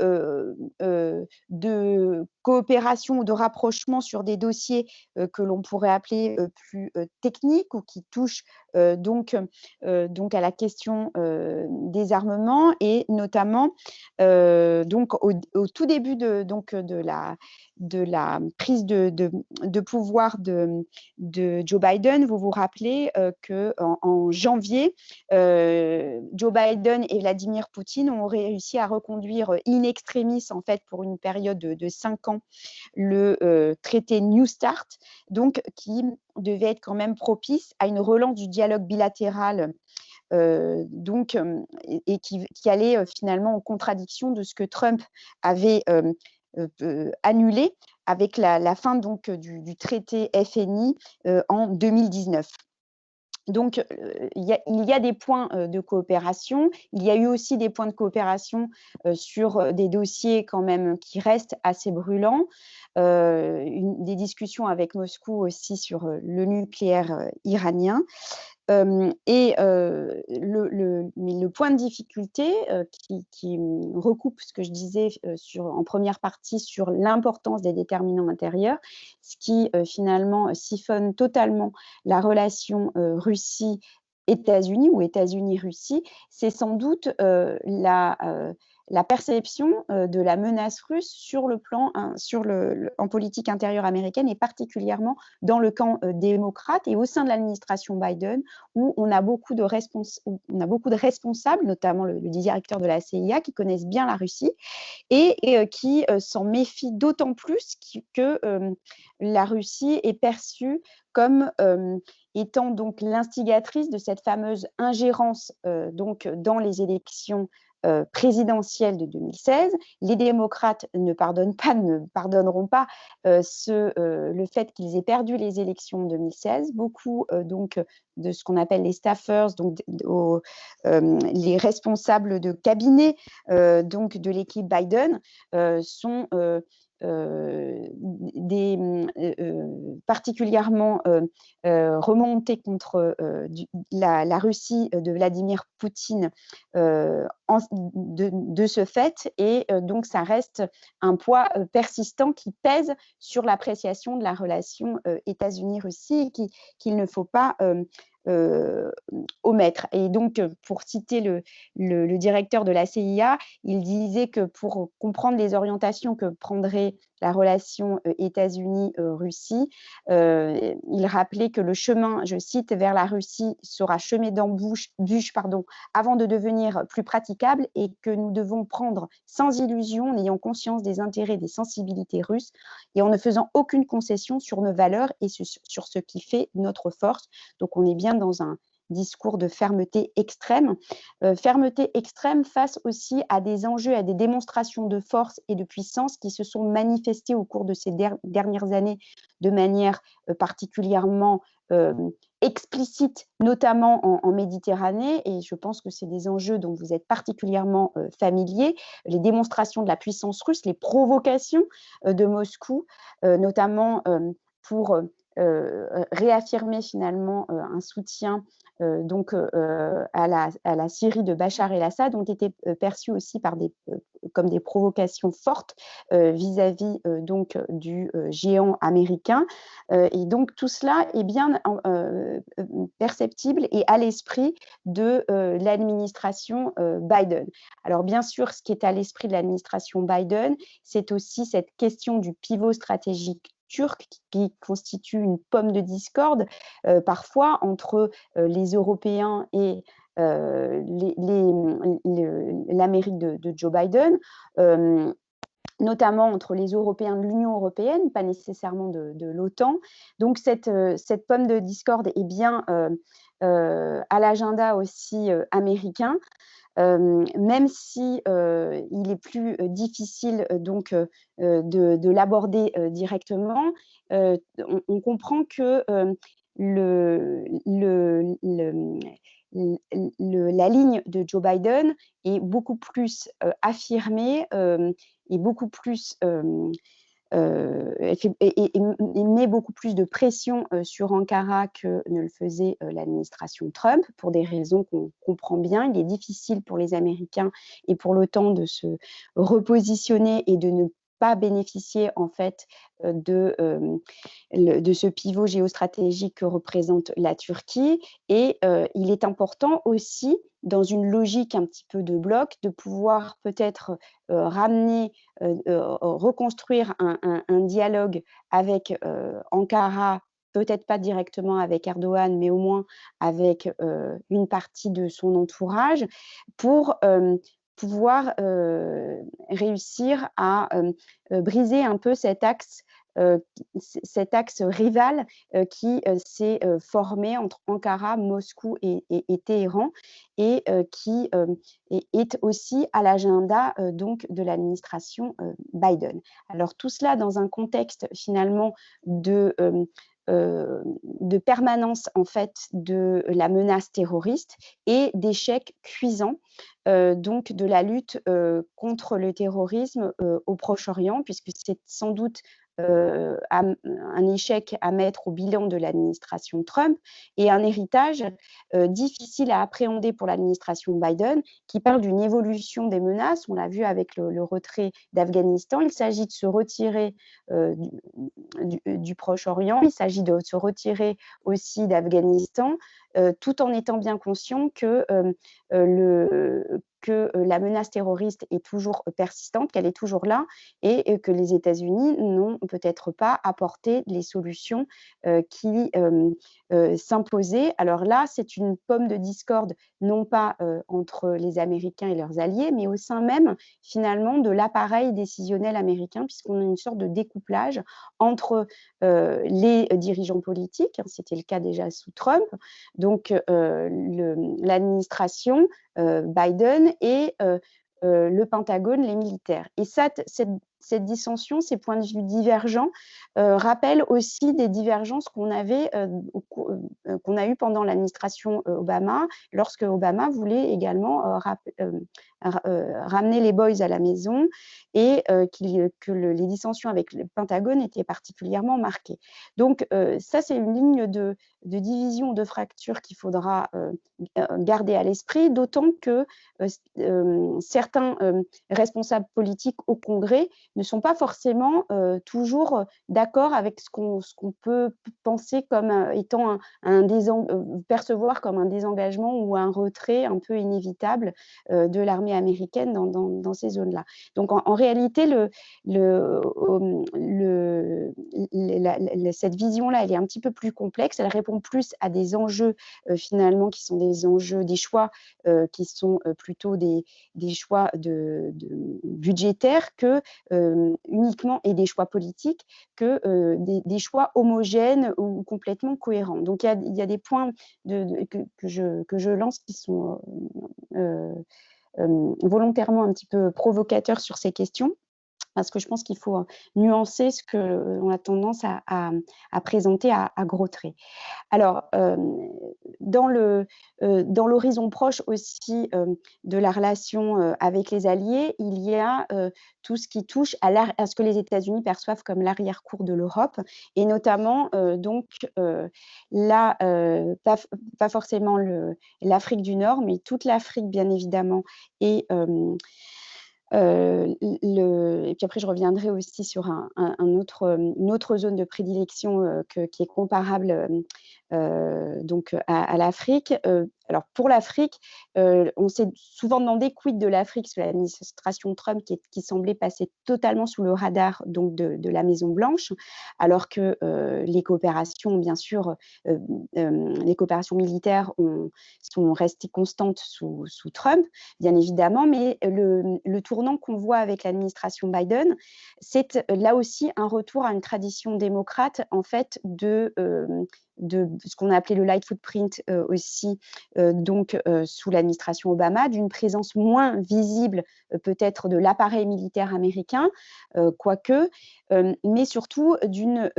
coopération ou de rapprochement sur des dossiers que l'on pourrait appeler plus techniques ou qui touchent donc à la question des armements et notamment donc au tout début de la prise de pouvoir de Joe Biden. Vous vous rappelez qu'en janvier, Joe Biden et Vladimir Poutine ont réussi à reconduire in extremis, en fait, pour une période de 5 ans, le traité New Start, donc qui devait être quand même propice à une relance du dialogue bilatéral et qui allait finalement en contradiction de ce que Trump avait annulé avec la fin donc du traité FNI en 2019. Donc, il y a des points de coopération. Il y a eu aussi des points de coopération sur des dossiers quand même qui restent assez brûlants. Des discussions avec Moscou aussi sur le nucléaire iranien. Mais le point de difficulté qui recoupe ce que je disais en première partie sur l'importance des déterminants intérieurs, ce qui finalement siphonne totalement la relation Russie-États-Unis ou États-Unis-Russie, c'est sans doute la perception de la menace russe sur le plan en politique intérieure américaine et particulièrement dans le camp démocrate et au sein de l'administration Biden, où on a beaucoup de responsables, notamment le directeur de la CIA, qui connaissent bien la Russie et qui s'en méfient d'autant plus que la Russie est perçue comme étant donc l'instigatrice de cette fameuse ingérence donc dans les élections présidentielle de 2016. Les démocrates ne pardonneront pas le fait qu'ils aient perdu les élections de 2016. Beaucoup donc de ce qu'on appelle les staffers, donc les responsables de cabinet donc de l'équipe Biden sont particulièrement remontés contre la Russie de Vladimir Poutine de ce fait, et donc ça reste un poids persistant qui pèse sur l'appréciation de la relation États-Unis-Russie qu'il ne faut pas omettre. Et donc, pour citer le directeur de la CIA, il disait que pour comprendre les orientations que prendrait la relation États-Unis-Russie, il rappelait que le chemin, je cite, vers la Russie sera semé d'embûches avant de devenir plus praticable, et que nous devons prendre sans illusion, en ayant conscience des intérêts, des sensibilités russes et en ne faisant aucune concession sur nos valeurs et sur ce qui fait notre force. Donc, on est bien dans un discours de fermeté extrême face aussi à des enjeux, à des démonstrations de force et de puissance qui se sont manifestées au cours de ces dernières années de manière particulièrement explicite, notamment en Méditerranée, et je pense que c'est des enjeux dont vous êtes particulièrement familiers, les démonstrations de la puissance russe, les provocations de Moscou, notamment pour réaffirmer finalement un soutien à la Syrie de Bachar el-Assad, ont été perçus aussi comme des provocations fortes vis-à-vis donc du géant américain. Et donc tout cela est bien perceptible et à l'esprit de l'administration Biden. Alors bien sûr, ce qui est à l'esprit de l'administration Biden, c'est aussi cette question du pivot stratégique turc qui constitue une pomme de discorde parfois entre les Européens et l'Amérique de Joe Biden, notamment entre les Européens de l'Union européenne, pas nécessairement de l'OTAN. Donc cette pomme de discorde est bien à l'agenda aussi américain. Même si il est plus difficile donc de l'aborder directement, on comprend que la ligne de Joe Biden est beaucoup plus affirmée et beaucoup plus met beaucoup plus de pression sur Ankara que ne le faisait l'administration Trump, pour des raisons qu'on comprend bien. Il est difficile pour les Américains et pour l'OTAN de se repositionner et de ne pas bénéficier en fait de ce pivot géostratégique que représente la Turquie. Et il est important aussi, dans une logique un petit peu de bloc, de pouvoir peut-être reconstruire un dialogue avec Ankara, peut-être pas directement avec Erdogan, mais au moins avec une partie de son entourage, pour pouvoir réussir à briser un peu cet axe rival qui s'est formé entre Ankara, Moscou et Téhéran, et qui est aussi à l'agenda donc de l'administration Biden. Alors tout cela dans un contexte finalement de permanence en fait de la menace terroriste et d'échec cuisant donc de la lutte contre le terrorisme au Proche-Orient, puisque c'est sans doute un échec à mettre au bilan de l'administration Trump, et un héritage difficile à appréhender pour l'administration Biden, qui parle d'une évolution des menaces. On l'a vu avec le retrait d'Afghanistan. Il s'agit de se retirer du Proche-Orient, il s'agit de se retirer aussi d'Afghanistan, tout en étant bien conscient que la menace terroriste est toujours persistante, qu'elle est toujours là, et que les États-Unis n'ont peut-être pas apporté les solutions qui s'imposaient. Alors là, c'est une pomme de discorde, non pas entre les Américains et leurs alliés, mais au sein même, finalement, de l'appareil décisionnel américain, puisqu'on a une sorte de découplage entre les dirigeants politiques, hein, c'était le cas déjà sous Trump, donc l'administration Biden et le Pentagone, les militaires. Et cette dissension, ces points de vue divergents, rappellent aussi des divergences qu'on a eues pendant l'administration Obama, lorsque Obama voulait également ramener les boys à la maison, et que les dissensions avec le Pentagone étaient particulièrement marquées. Donc ça, c'est une ligne de division, de fracture qu'il faudra garder à l'esprit, d'autant que certains responsables politiques au Congrès ne sont pas forcément toujours d'accord avec ce qu'on peut penser comme étant percevoir comme un désengagement ou un retrait un peu inévitable de l'armée américaine dans ces zones-là. Donc en réalité, cette vision-là, elle est un petit peu plus complexe, elle répond plus à des enjeux finalement qui sont des enjeux, des choix qui sont plutôt des choix budgétaires que uniquement, et des choix politiques, que des choix homogènes ou complètement cohérents. Donc il y a des points que je lance qui sont volontairement un petit peu provocateurs sur ces questions, parce que je pense qu'il faut nuancer ce qu'on a tendance à présenter à gros traits. Alors, dans l'horizon proche aussi de la relation avec les alliés, il y a tout ce qui touche à ce que les États-Unis perçoivent comme l'arrière-cour de l'Europe, et notamment pas forcément l'Afrique du Nord, mais toute l'Afrique bien évidemment, et puis après, je reviendrai aussi sur une autre zone de prédilection qui est comparable donc à l'Afrique. Alors pour l'Afrique, on s'est souvent demandé quid de l'Afrique sous l'administration Trump, qui semblait passer totalement sous le radar donc de la Maison-Blanche, alors que les coopérations, bien sûr, les coopérations militaires sont restées constantes sous Trump, bien évidemment, mais le tournant qu'on voit avec l'administration Biden, c'est là aussi un retour à une tradition démocrate, en fait, de ce qu'on a appelé le light footprint aussi, donc sous l'administration Obama, d'une présence moins visible peut-être de l'appareil militaire américain, quoique, mais surtout d'une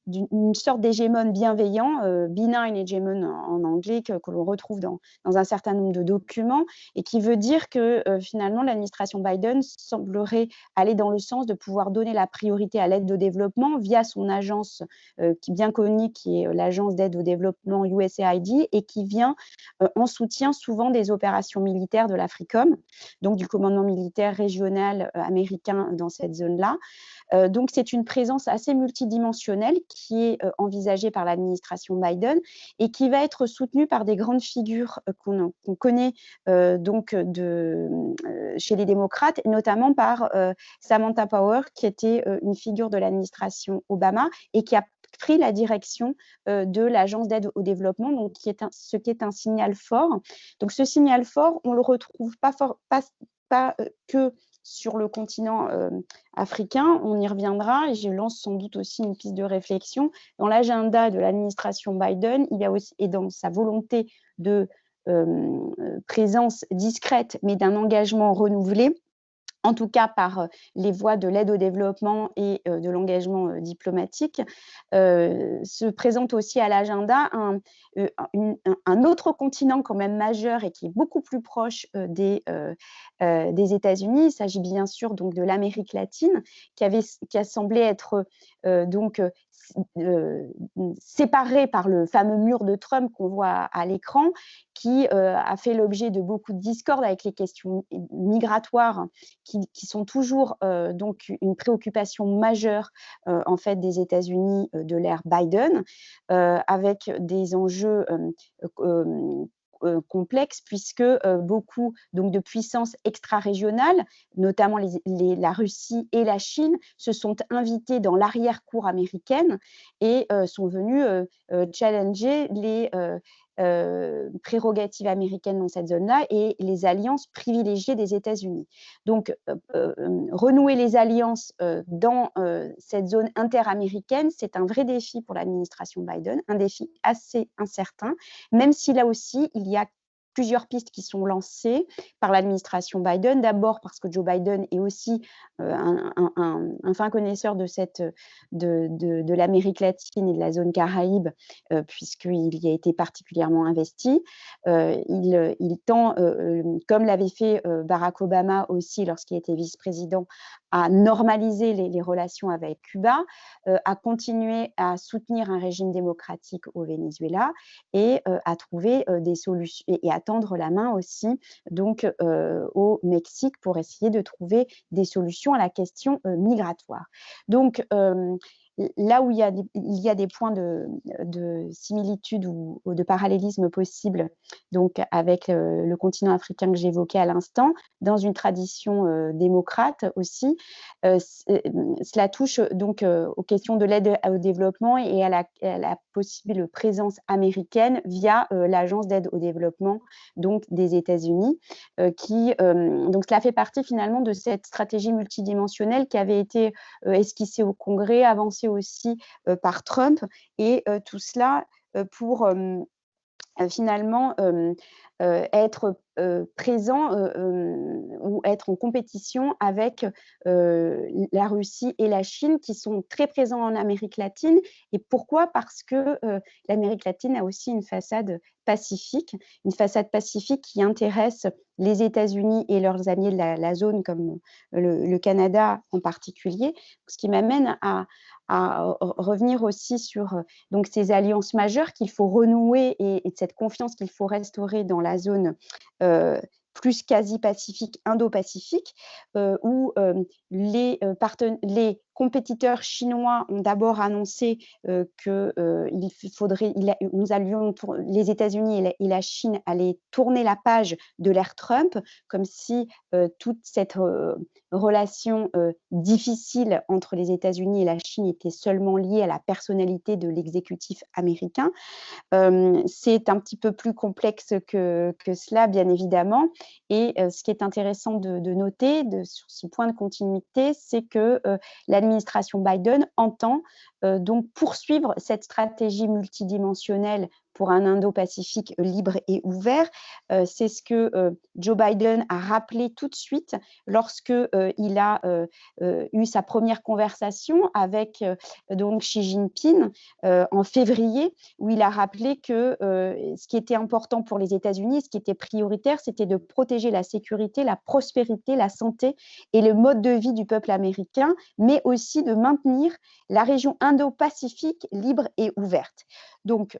d'une sorte d'hégémon bienveillant, benign hegemon en anglais, que l'on retrouve dans un certain nombre de documents, et qui veut dire que finalement l'administration Biden semblerait aller dans le sens de pouvoir donner la priorité à l'aide au développement via son agence qui est bien connue, qui est l'agence d'aide au développement USAID, et qui vient en soutien souvent des opérations militaires de l'AFRICOM, donc du commandement militaire régional américain dans cette zone-là. Donc, c'est une présence assez multidimensionnelle qui est envisagée par l'administration Biden et qui va être soutenue par des grandes figures qu'on connaît donc chez les démocrates, et notamment par Samantha Power, qui était une figure de l'administration Obama et qui a pris la direction de l'agence d'aide au développement, donc ce qui est un signal fort. Donc, ce signal fort, on ne le retrouve pas que sur le continent africain, on y reviendra, et je lance sans doute aussi une piste de réflexion. Dans l'agenda de l'administration Biden, il y a aussi, et dans sa volonté de présence discrète, mais d'un engagement renouvelé, en tout cas par les voies de l'aide au développement et de l'engagement diplomatique, se présente aussi à l'agenda un autre continent quand même majeur et qui est beaucoup plus proche des États-Unis. Il s'agit bien sûr donc de l'Amérique latine, qui a semblé être donc séparé par le fameux mur de Trump qu'on voit à l'écran, qui a fait l'objet de beaucoup de discordes avec les questions migratoires, qui sont toujours donc une préoccupation majeure en fait des États-Unis de l'ère Biden, avec des enjeux complexes, puisque beaucoup donc, de puissances extra-régionales, notamment la Russie et la Chine, se sont invitées dans l'arrière-cour américaine et sont venues challenger les prérogatives américaines dans cette zone-là et les alliances privilégiées des États-Unis. Donc, renouer les alliances dans cette zone interaméricaine, c'est un vrai défi pour l'administration Biden, un défi assez incertain, même si là aussi, il y a plusieurs pistes qui sont lancées par l'administration Biden. D'abord parce que Joe Biden est aussi un fin connaisseur de l'Amérique latine et de la zone Caraïbe, puisqu'il y a été particulièrement investi. Il tend, comme l'avait fait Barack Obama aussi lorsqu'il était vice-président, à normaliser les relations avec Cuba, à continuer à soutenir un régime démocratique au Venezuela et à trouver des solutions et à tendre la main aussi donc au Mexique pour essayer de trouver des solutions à la question migratoire. Donc, là où il y a des points de similitude ou de parallélisme possible donc avec le continent africain que j'évoquais à l'instant, dans une tradition démocrate aussi, cela touche donc aux questions de l'aide au développement et à la possible présence américaine via l'agence d'aide au développement donc des États-Unis, donc cela fait partie finalement de cette stratégie multidimensionnelle qui avait été esquissée au Congrès, avancée aussi par Trump, et tout cela pour finalement être présent ou être en compétition avec la Russie et la Chine, qui sont très présents en Amérique latine. Et pourquoi ? Parce que l'Amérique latine a aussi une façade pacifique qui intéresse les États-Unis et leurs alliés de la zone, comme le Canada en particulier, ce qui m'amène à revenir aussi sur donc ces alliances majeures qu'il faut renouer et cette confiance qu'il faut restaurer dans la zone plus quasi-pacifique, indo-pacifique, où les compétiteurs chinois ont d'abord annoncé que les États-Unis et la Chine allaient tourner la page de l'ère Trump, comme si toute cette relation difficile entre les États-Unis et la Chine était seulement liée à la personnalité de l'exécutif américain. C'est un petit peu plus complexe que cela, bien évidemment. Et ce qui est intéressant de noter sur ce point de continuité, c'est que l'administration Biden entend donc poursuivre cette stratégie multidimensionnelle pour un Indo-Pacifique libre et ouvert. C'est ce que Joe Biden a rappelé tout de suite lorsque il a eu sa première conversation avec donc Xi Jinping en février, où il a rappelé que ce qui était important pour les États-Unis, ce qui était prioritaire, c'était de protéger la sécurité, la prospérité, la santé et le mode de vie du peuple américain, mais aussi de maintenir la région Indo-Pacifique libre et ouverte. Donc,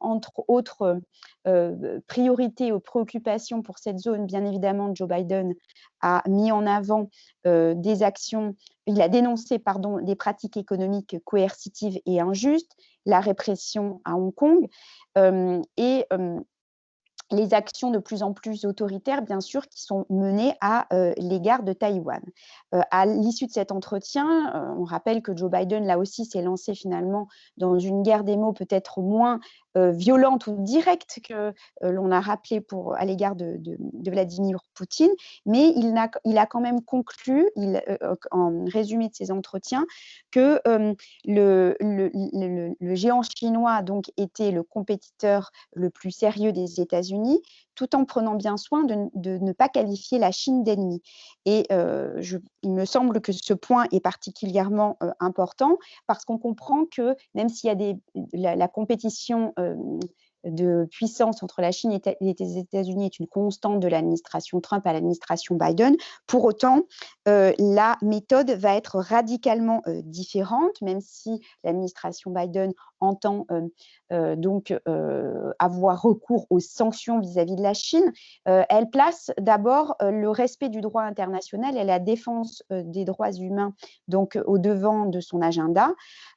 entre autres priorités ou préoccupations pour cette zone, bien évidemment, Joe Biden a mis en avant des actions, il a dénoncé, pardon, des pratiques économiques coercitives et injustes, la répression à Hong Kong et les actions de plus en plus autoritaires, bien sûr, qui sont menées à l'égard de Taïwan. À l'issue de cet entretien, on rappelle que Joe Biden, là aussi, s'est lancé finalement dans une guerre des mots peut-être moins violente ou directe que l'on a rappelé à l'égard de Vladimir Poutine, mais il a quand même conclu, en résumé de ses entretiens, que le géant chinois donc, était le compétiteur le plus sérieux des États-Unis, tout en prenant bien soin de ne pas qualifier la Chine d'ennemi. Et il me semble que ce point est particulièrement important parce qu'on comprend que même s'il y a la compétition de puissance entre la Chine et les États-Unis est une constante de l'administration Trump à l'administration Biden. Pour autant, la méthode va être radicalement différente, même si l'administration Biden entend donc avoir recours aux sanctions vis-à-vis de la Chine. Elle place d'abord le respect du droit international et la défense des droits humains donc au devant de son agenda.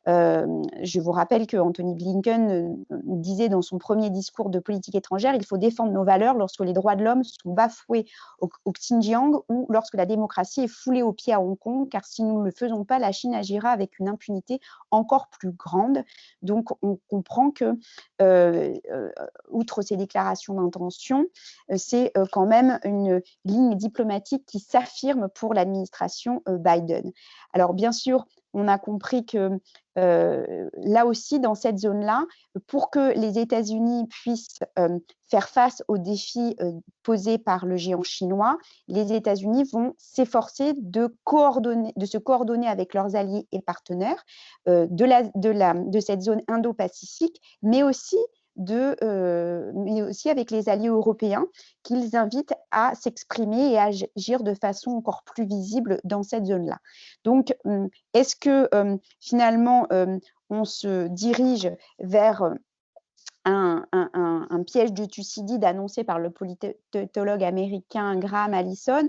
Je vous rappelle que Anthony Blinken disait dans son premier discours de politique étrangère, il faut défendre nos valeurs lorsque les droits de l'homme sont bafoués au Xinjiang ou lorsque la démocratie est foulée aux pieds à Hong Kong, car si nous ne le faisons pas, la Chine agira avec une impunité encore plus grande. Donc, on comprend que, outre ces déclarations d'intention, c'est quand même une ligne diplomatique qui s'affirme pour l'administration Biden. Alors, bien sûr, on a compris que là aussi, dans cette zone-là, pour que les États-Unis puissent faire face aux défis posés par le géant chinois, les États-Unis vont s'efforcer de se coordonner avec leurs alliés et partenaires de cette zone Indo-Pacifique, mais aussi avec les alliés européens qu'ils invitent à s'exprimer et à agir de façon encore plus visible dans cette zone-là. Donc, est-ce que finalement, on se dirige vers un piège de Thucydide annoncé par le politologue américain Graham Allison?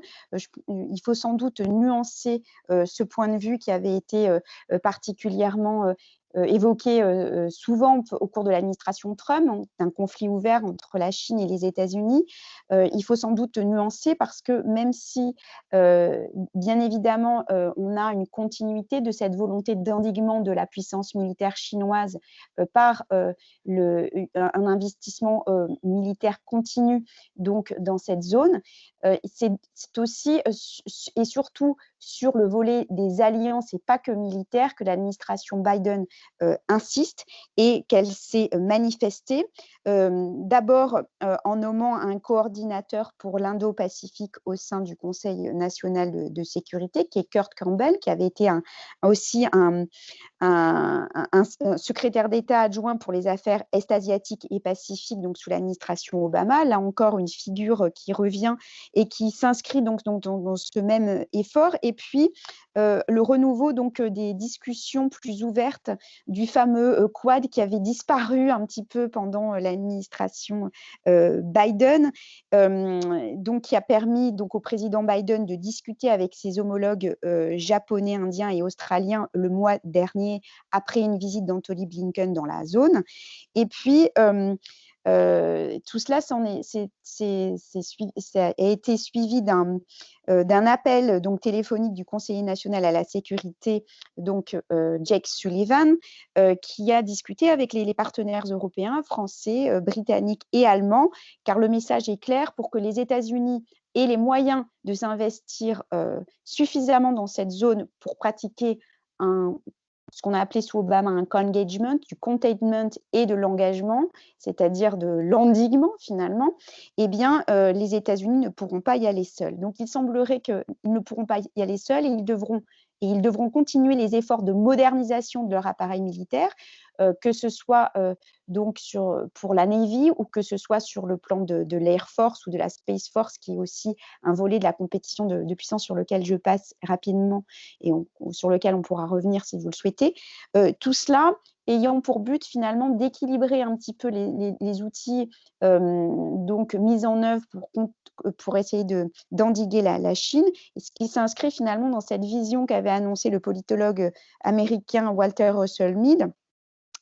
Il faut sans doute nuancer ce point de vue qui avait été particulièrement évoqué souvent au cours de l'administration Trump, d'un conflit ouvert entre la Chine et les États-Unis. Il faut sans doute nuancer parce que même si, bien évidemment, on a une continuité de cette volonté d'endiguement de la puissance militaire chinoise par un investissement militaire continu donc, dans cette zone, c'est aussi et surtout sur le volet des alliances et pas que militaires que l'administration Biden insiste et qu'elle s'est manifestée d'abord en nommant un coordinateur pour l'Indo-Pacifique au sein du Conseil national de sécurité, qui est Kurt Campbell, qui avait été aussi un secrétaire d'État adjoint pour les affaires est-asiatiques et pacifiques, donc sous l'administration Obama. Là encore, une figure qui revient et qui s'inscrit donc dans ce même effort. Et puis, le renouveau donc des discussions plus ouvertes du fameux Quad qui avait disparu un petit peu pendant l'administration Biden, donc qui a permis donc au président Biden de discuter avec ses homologues japonais, indiens et australiens le mois dernier après une visite d'Anthony Blinken dans la zone. Et puis tout cela ça a été suivi d'un appel donc téléphonique du conseiller national à la sécurité, donc Jake Sullivan, qui a discuté avec les partenaires européens, français, britanniques et allemands, car le message est clair: pour que les États-Unis aient les moyens de s'investir suffisamment dans cette zone pour pratiquer un ce qu'on a appelé sous Obama un congagement, du containment et de l'engagement, c'est-à-dire de l'endiguement finalement, eh bien, les États-Unis ne pourront pas y aller seuls. Donc, il semblerait qu'ils ne pourront pas y aller seuls et ils devront continuer les efforts de modernisation de leur appareil militaire, que ce soit donc pour la Navy ou que ce soit sur le plan de l'Air Force ou de la Space Force, qui est aussi un volet de la compétition de puissance sur lequel je passe rapidement et sur lequel on pourra revenir si vous le souhaitez. Tout cela ayant pour but finalement d'équilibrer un petit peu les outils donc mis en œuvre pour essayer d'endiguer la Chine, et ce qui s'inscrit finalement dans cette vision qu'avait annoncé le politologue américain Walter Russell Mead.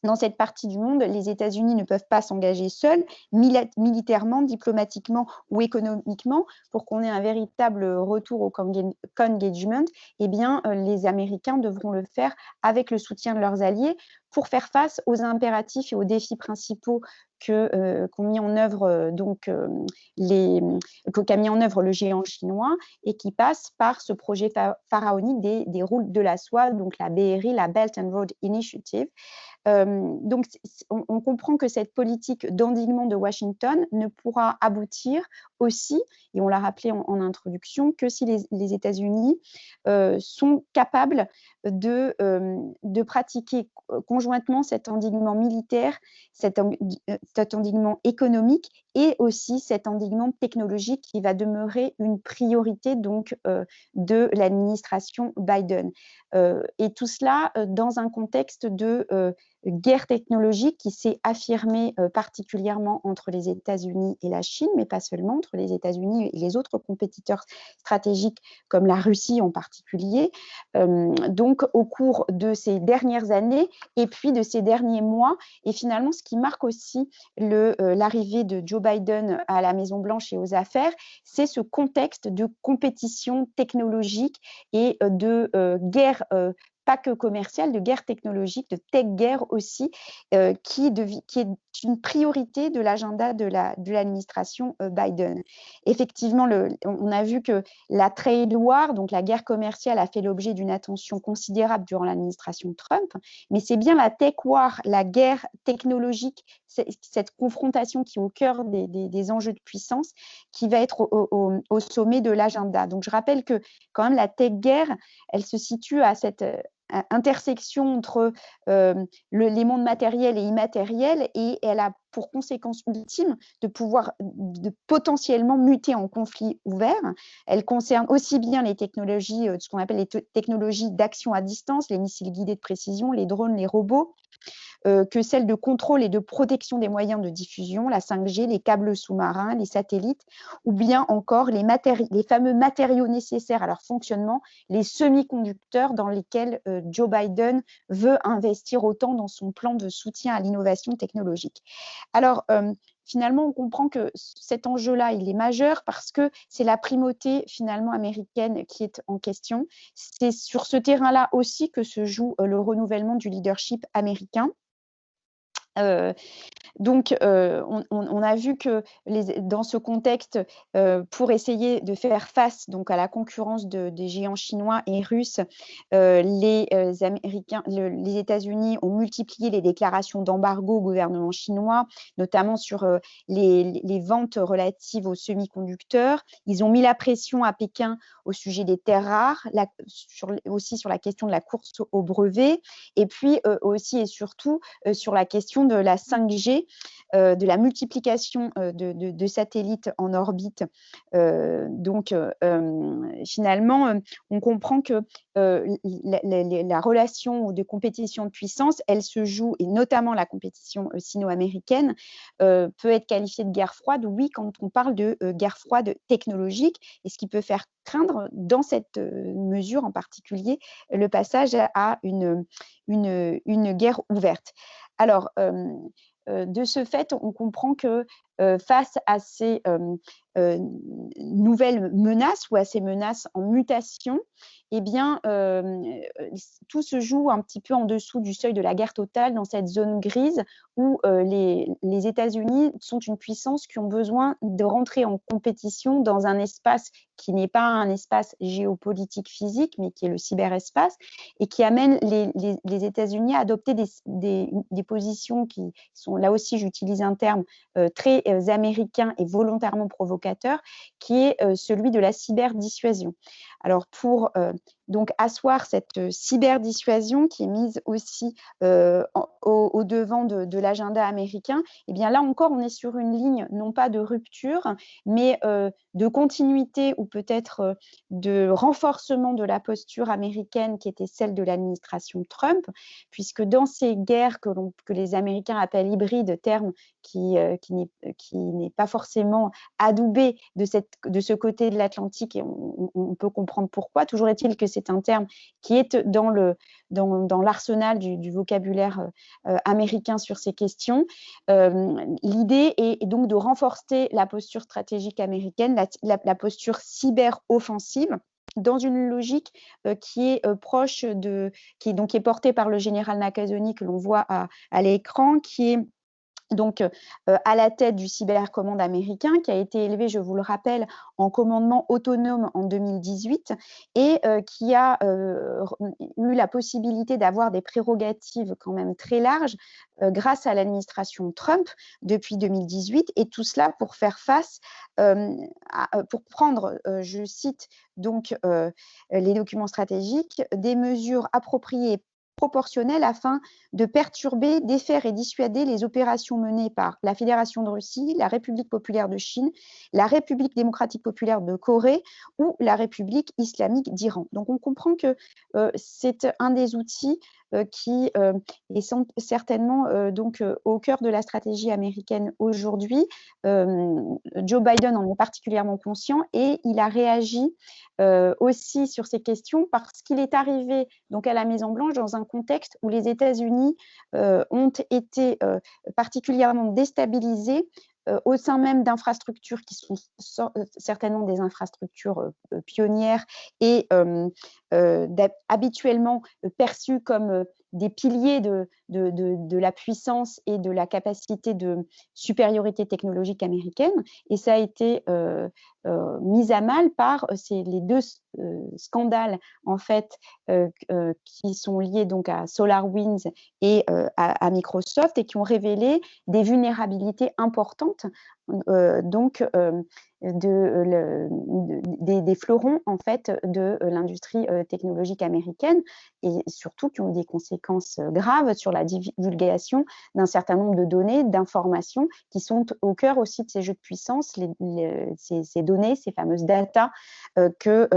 Dans cette partie du monde, les États-Unis ne peuvent pas s'engager seuls, militairement, diplomatiquement ou économiquement, pour qu'on ait un véritable retour au congagement. Eh bien, les Américains devront le faire avec le soutien de leurs alliés pour faire face aux impératifs et aux défis principaux qu'ont mis en œuvre qu'a mis en œuvre le géant chinois, et qui passe par ce projet pharaonique des routes de la soie, donc la BRI, la Belt and Road Initiative. Donc, on comprend que cette politique d'endiguement de Washington ne pourra aboutir aussi, et on l'a rappelé en introduction, que si les États-Unis sont capables de pratiquer conjointement cet endiguement militaire, cet endiguement économique et aussi cet endiguement technologique qui va demeurer une priorité donc de l'administration Biden. Et tout cela dans un contexte de guerre technologique qui s'est affirmée particulièrement entre les États-Unis et la Chine, mais pas seulement, entre les États-Unis et les autres compétiteurs stratégiques comme la Russie en particulier. Donc au cours de ces dernières années et puis de ces derniers mois, et finalement ce qui marque aussi l'arrivée de Joe Biden à la Maison-Blanche et aux affaires, c'est ce contexte de compétition technologique et de guerre pas que commerciale, de guerre technologique, de tech guerre aussi, qui est une priorité de l'agenda de l'administration Biden. Effectivement, on a vu que la trade war, donc la guerre commerciale, a fait l'objet d'une attention considérable durant l'administration Trump, mais c'est bien la tech war, la guerre technologique, cette confrontation qui est au cœur des enjeux de puissance, qui va être au sommet de l'agenda. Donc je rappelle que quand même la tech guerre, elle se situe à cette intersection entre les mondes matériels et immatériels, et elle a pour conséquence ultime de potentiellement muter en conflit ouvert. Elle concerne aussi bien les technologies, ce qu'on appelle les technologies d'action à distance, les missiles guidés de précision, les drones, les robots, que celles de contrôle et de protection des moyens de diffusion, la 5G, les câbles sous-marins, les satellites, ou bien encore les fameux matériaux nécessaires à leur fonctionnement, les semi-conducteurs dans lesquels Joe Biden veut investir autant dans son plan de soutien à l'innovation technologique. Alors, finalement, on comprend que cet enjeu-là, il est majeur parce que c'est la primauté finalement américaine qui est en question. C'est sur ce terrain-là aussi que se joue le renouvellement du leadership américain. Donc, on a vu que dans ce contexte, pour essayer de faire face donc, à la concurrence des géants chinois et russes, les États-Unis ont multiplié les déclarations d'embargo au gouvernement chinois, notamment sur les ventes relatives aux semi-conducteurs. Ils ont mis la pression à Pékin au sujet des terres rares, aussi sur la question de la course au brevet, et puis aussi et surtout sur la question de la 5G, de la multiplication de satellites en orbite. Donc, finalement, on comprend que la relation de compétition de puissance, elle se joue, et notamment la compétition sino-américaine, peut être qualifiée de guerre froide, oui, quand on parle de guerre froide technologique, et ce qui peut faire craindre, dans cette mesure en particulier, le passage à une guerre ouverte. Alors, de ce fait, on comprend que face à ces nouvelles menaces ou à ces menaces en mutation, eh bien, tout se joue un petit peu en dessous du seuil de la guerre totale, dans cette zone grise où les États-Unis sont une puissance qui ont besoin de rentrer en compétition dans un espace qui n'est pas un espace géopolitique physique, mais qui est le cyberespace, et qui amène les États-Unis à adopter des positions qui sont, là aussi j'utilise un terme très américain et volontairement provocateur, qui est celui de la cyberdissuasion. Alors pour donc asseoir cette cyberdissuasion qui est mise aussi au devant de l'agenda américain, eh bien là encore on est sur une ligne non pas de rupture, mais de continuité ou peut-être de renforcement de la posture américaine qui était celle de l'administration Trump, puisque dans ces guerres que les Américains appellent hybrides, terme qui n'est pas forcément adoubé de ce côté de l'Atlantique, et on peut comprendre pourquoi. Toujours est-il que c'est un terme qui est dans l'arsenal du vocabulaire américain sur ces questions. L'idée est donc de renforcer la posture stratégique américaine, la posture cyber-offensive, dans une logique qui est proche qui est portée par le général Nakasone que l'on voit à l'écran, qui est donc à la tête du cybercommande américain, qui a été élevé, je vous le rappelle, en commandement autonome en 2018 et qui a eu la possibilité d'avoir des prérogatives quand même très larges grâce à l'administration Trump depuis 2018, et tout cela pour faire face, pour prendre, je cite donc les documents stratégiques, des mesures appropriées proportionnelle afin de perturber, défaire et dissuader les opérations menées par la Fédération de Russie, la République populaire de Chine, la République démocratique populaire de Corée ou la République islamique d'Iran. Donc on comprend que c'est un des outils qui est certainement donc au cœur de la stratégie américaine aujourd'hui. Joe Biden en est particulièrement conscient et il a réagi aussi sur ces questions parce qu'il est arrivé donc à la Maison-Blanche dans un contexte où les États-Unis ont été particulièrement déstabilisés au sein même d'infrastructures qui sont certainement des infrastructures pionnières et habituellement perçues comme des piliers de la puissance et de la capacité de supériorité technologique américaine. Et ça a été mis à mal par les deux scandales en fait qui sont liés donc à SolarWinds et à Microsoft, et qui ont révélé des vulnérabilités importantes donc des fleurons en fait de l'industrie technologique américaine, et surtout qui ont des conséquences graves sur la divulgation d'un certain nombre de données, d'informations qui sont au cœur aussi de ces jeux de puissance, ces données, ces fameuses data que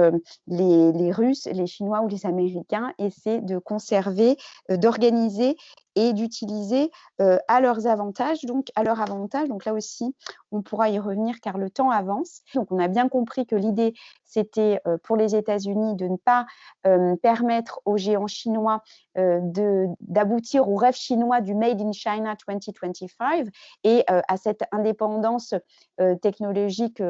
les Russes, les Chinois ou les Américains essaient de conserver, d'organiser et d'utiliser à leurs avantages, donc à leur avantage. Donc là aussi, on pourra y revenir car le temps avance. Donc on a bien compris que l'idée, c'était pour les États-Unis de ne pas permettre aux géants chinois d'aboutir au rêve chinois du Made in China 2025 et à cette indépendance technologique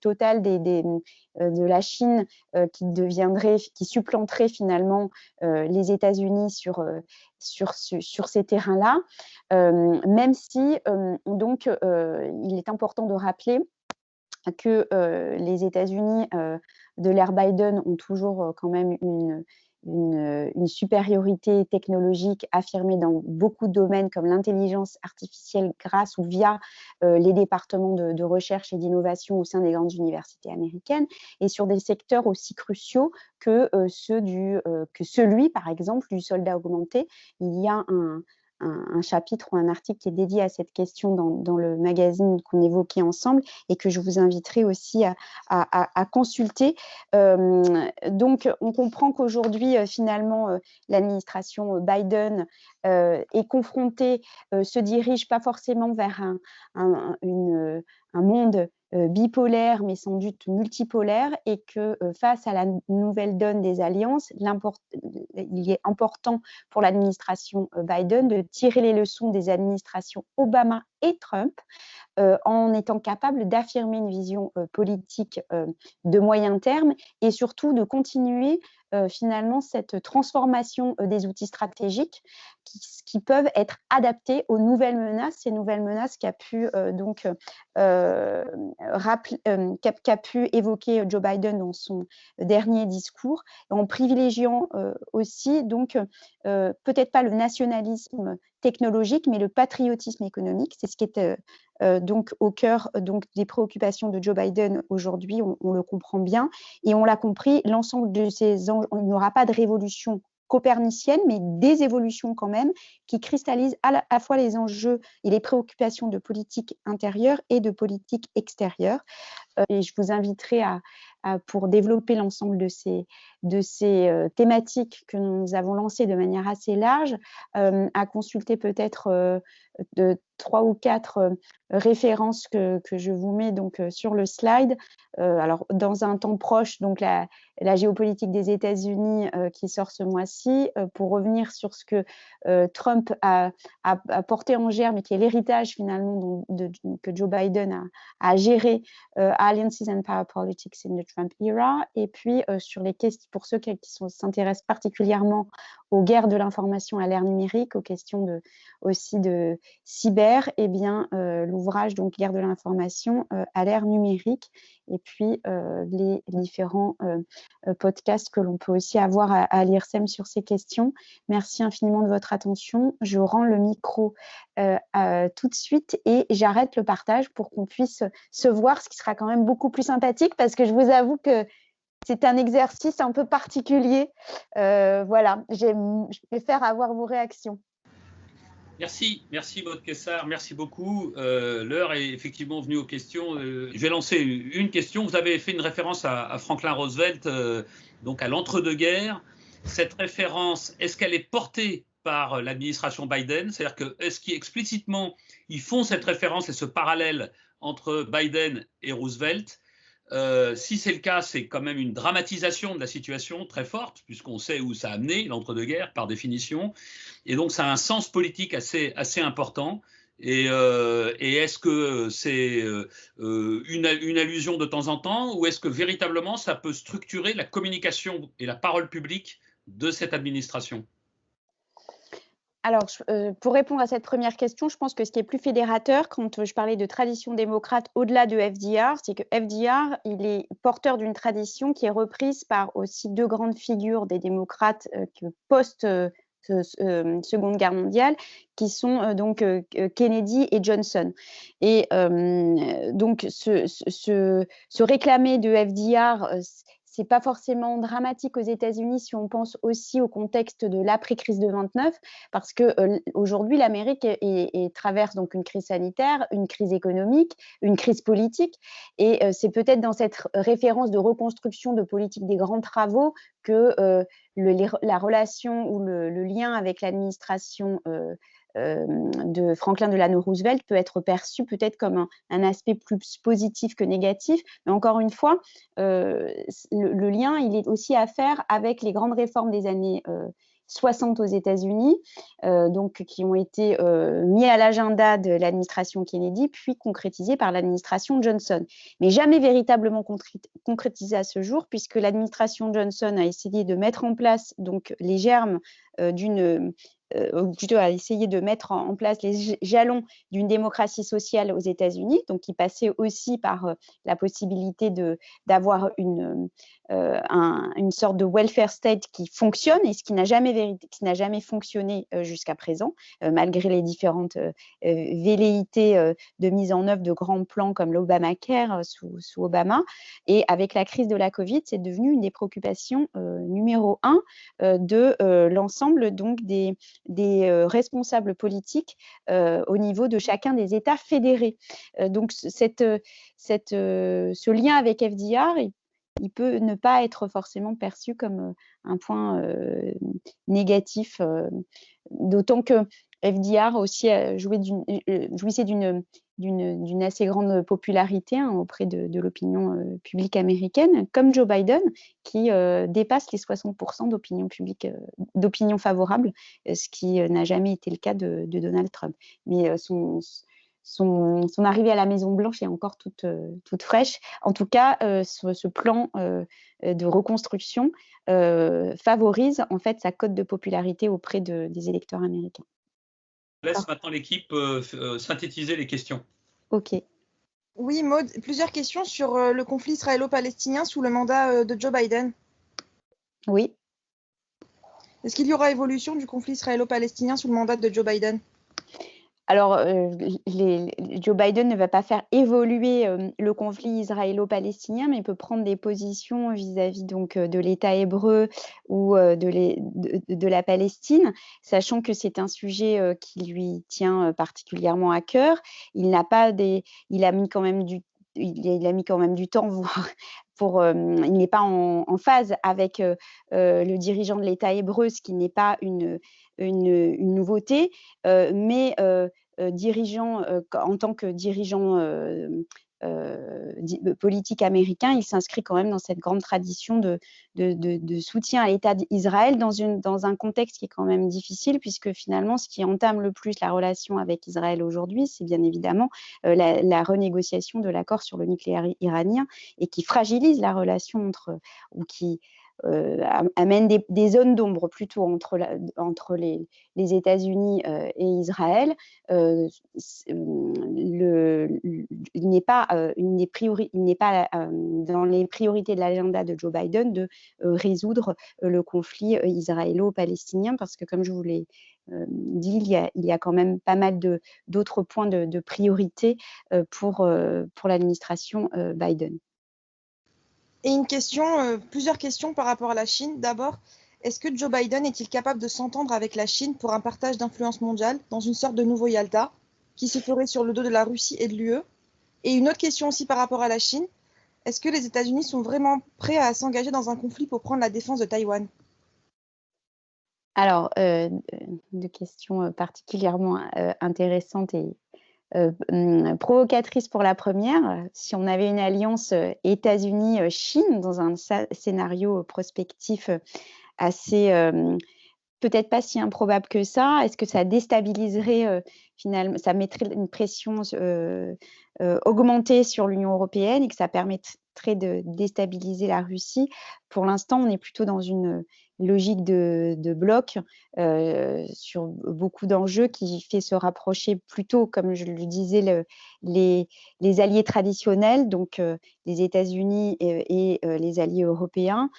totale de la Chine qui supplanterait finalement les États-Unis sur ces terrains-là, même si donc il est important de rappeler que les États-Unis de l'ère Biden ont toujours quand même une supériorité technologique affirmée dans beaucoup de domaines comme l'intelligence artificielle grâce ou via les départements de recherche et d'innovation au sein des grandes universités américaines, et sur des secteurs aussi cruciaux que celui, par exemple, du soldat augmenté. Il y a un chapitre ou un article qui est dédié à cette question dans le magazine qu'on évoquait ensemble et que je vous inviterai aussi à consulter. Donc, on comprend qu'aujourd'hui, finalement, l'administration Biden est confrontée, se dirige pas forcément vers un monde bipolaire, mais sans doute multipolaire, et que face à la nouvelle donne des alliances, il est important pour l'administration Biden de tirer les leçons des administrations Obama et Trump, en étant capable d'affirmer une vision politique de moyen terme, et surtout de continuer finalement cette transformation des outils stratégiques qui peuvent être adaptés aux nouvelles menaces, ces nouvelles menaces qu'a pu évoquer Joe Biden dans son dernier discours, en privilégiant aussi donc peut-être pas le nationalisme technologique, mais le patriotisme économique. C'est ce qui est donc au cœur donc des préoccupations de Joe Biden aujourd'hui. On le comprend bien, et on l'a compris, l'ensemble de ces enjeux, il n'y aura pas de révolution copernicienne, mais des évolutions quand même qui cristallisent à la fois les enjeux et les préoccupations de politique intérieure et de politique extérieure. Et je vous inviterai pour développer l'ensemble de ces thématiques que nous avons lancées de manière assez large, à consulter peut-être de 3 ou 4 références que je vous mets donc sur le slide. Alors, dans un temps proche, donc la géopolitique des États-Unis qui sort ce mois-ci, pour revenir sur ce que Trump a porté en germe et qui est l'héritage finalement que Joe Biden a géré, Alliances and Power Politics in the Trump Era, et puis sur les questions, pour ceux qui s'intéressent particulièrement aux guerres de l'information à l'ère numérique, aux questions aussi de cyber, et bien l'ouvrage donc Guerre de l'information à l'ère numérique, et puis les différents podcasts que l'on peut aussi avoir à l'IRSEM sur ces questions. Merci infiniment de votre attention. Je rends le micro tout de suite et j'arrête le partage pour qu'on puisse se voir, ce qui sera quand même beaucoup plus sympathique, parce que je vous avoue que c'est un exercice un peu particulier. Voilà, je préfère avoir vos réactions. Merci Maud Kessar, merci beaucoup. L'heure est effectivement venue aux questions. Je vais lancer une question. Vous avez fait une référence à Franklin Roosevelt, donc à l'entre-deux-guerres. Cette référence, est-ce qu'elle est portée par l'administration Biden? C'est-à-dire que est-ce qu'explicitement ils font cette référence et ce parallèle entre Biden et Roosevelt? Si c'est le cas, c'est quand même une dramatisation de la situation très forte, puisqu'on sait où ça a amené l'entre-deux-guerres par définition. Et donc, ça a un sens politique assez important. Et est-ce que c'est une allusion de temps en temps, ou est-ce que véritablement ça peut structurer la communication et la parole publique de cette administration? Alors, pour répondre à cette première question, je pense que ce qui est plus fédérateur, quand je parlais de tradition démocrate au-delà de FDR, c'est que FDR, il est porteur d'une tradition qui est reprise par aussi 2 grandes figures des démocrates post Seconde Guerre mondiale, qui sont donc Kennedy et Johnson. Et donc, se réclamer de FDR, c'est pas forcément dramatique aux États-Unis si on pense aussi au contexte de l'après-crise de 29, parce que aujourd'hui l'Amérique traverse donc une crise sanitaire, une crise économique, une crise politique, et c'est peut-être dans cette référence de reconstruction de politique des grands travaux que la relation ou le lien avec l'administration de Franklin Delano Roosevelt peut être perçu peut-être comme un aspect plus positif que négatif. Mais encore une fois, le lien, il est aussi à faire avec les grandes réformes des années 60 aux États-Unis, donc qui ont été mis à l'agenda de l'administration Kennedy, puis concrétisés par l'administration Johnson. Mais jamais véritablement concrétisés à ce jour, puisque l'administration Johnson a essayé de mettre en place donc les germes plutôt à essayer de mettre en place les jalons d'une démocratie sociale aux États-Unis, donc qui passait aussi par la possibilité d'avoir une sorte de welfare state qui fonctionne, et ce qui n'a jamais fonctionné jusqu'à présent, malgré les différentes velléités de mise en œuvre de grands plans comme l'Obamacare sous Obama. Et avec la crise de la Covid, c'est devenu une des préoccupations numéro 1 de l'ensemble donc des responsables politiques au niveau de chacun des États fédérés. Donc ce lien avec FDR, il peut ne pas être forcément perçu comme un point négatif, d'autant que FDR aussi jouissait d'une assez grande popularité auprès de l'opinion publique américaine, comme Joe Biden, qui dépasse les 60% d'opinion publique, d'opinion favorable, ce qui n'a jamais été le cas de Donald Trump. Mais son arrivée à la Maison-Blanche est encore toute fraîche. En tout cas, ce plan de reconstruction favorise en fait sa cote de popularité auprès des électeurs américains. Je laisse maintenant l'équipe synthétiser les questions. Ok. Oui, Maud, plusieurs questions sur le conflit israélo-palestinien sous le mandat de Joe Biden. Oui. Est-ce qu'il y aura évolution du conflit israélo-palestinien sous le mandat de Joe Biden? Alors, Joe Biden ne va pas faire évoluer le conflit israélo-palestinien, mais peut prendre des positions vis-à-vis donc de l'État hébreu ou de la Palestine, sachant que c'est un sujet qui lui tient particulièrement à cœur. Il a mis quand même du temps, voire il n'est pas en phase avec le dirigeant de l'État hébreu, ce qui n'est pas une nouveauté, mais en tant que dirigeant politique américain, il s'inscrit quand même dans cette grande tradition de soutien à l'État d'Israël dans un contexte qui est quand même difficile, puisque finalement, ce qui entame le plus la relation avec Israël aujourd'hui, c'est bien évidemment la renégociation de l'accord sur le nucléaire iranien, et qui fragilise la relation ou qui amène des zones d'ombre plutôt entre les États-Unis et Israël. Il n'est pas dans les priorités de l'agenda de Joe Biden de résoudre le conflit israélo-palestinien, parce que, comme je vous l'ai dit, il y a quand même pas mal d'autres points de priorité pour l'administration Biden. Et plusieurs questions par rapport à la Chine. D'abord, est-ce que Joe Biden est-il capable de s'entendre avec la Chine pour un partage d'influence mondiale dans une sorte de nouveau Yalta qui se ferait sur le dos de la Russie et de l'UE? Et une autre question aussi par rapport à la Chine, est-ce que les États-Unis sont vraiment prêts à s'engager dans un conflit pour prendre la défense de Taïwan? Alors, deux questions particulièrement intéressantes et provocatrice pour la première. Si on avait une alliance États-Unis-Chine dans un scénario prospectif assez, peut-être pas si improbable que ça, est-ce que ça déstabiliserait finalement, ça mettrait une pression augmentée sur l'Union européenne et que ça permettrait de déstabiliser la Russie? Pour l'instant, on est plutôt dans une logique de bloc sur beaucoup d'enjeux qui fait se rapprocher plutôt, comme je le disais, les alliés traditionnels, donc les États-Unis et les alliés européens,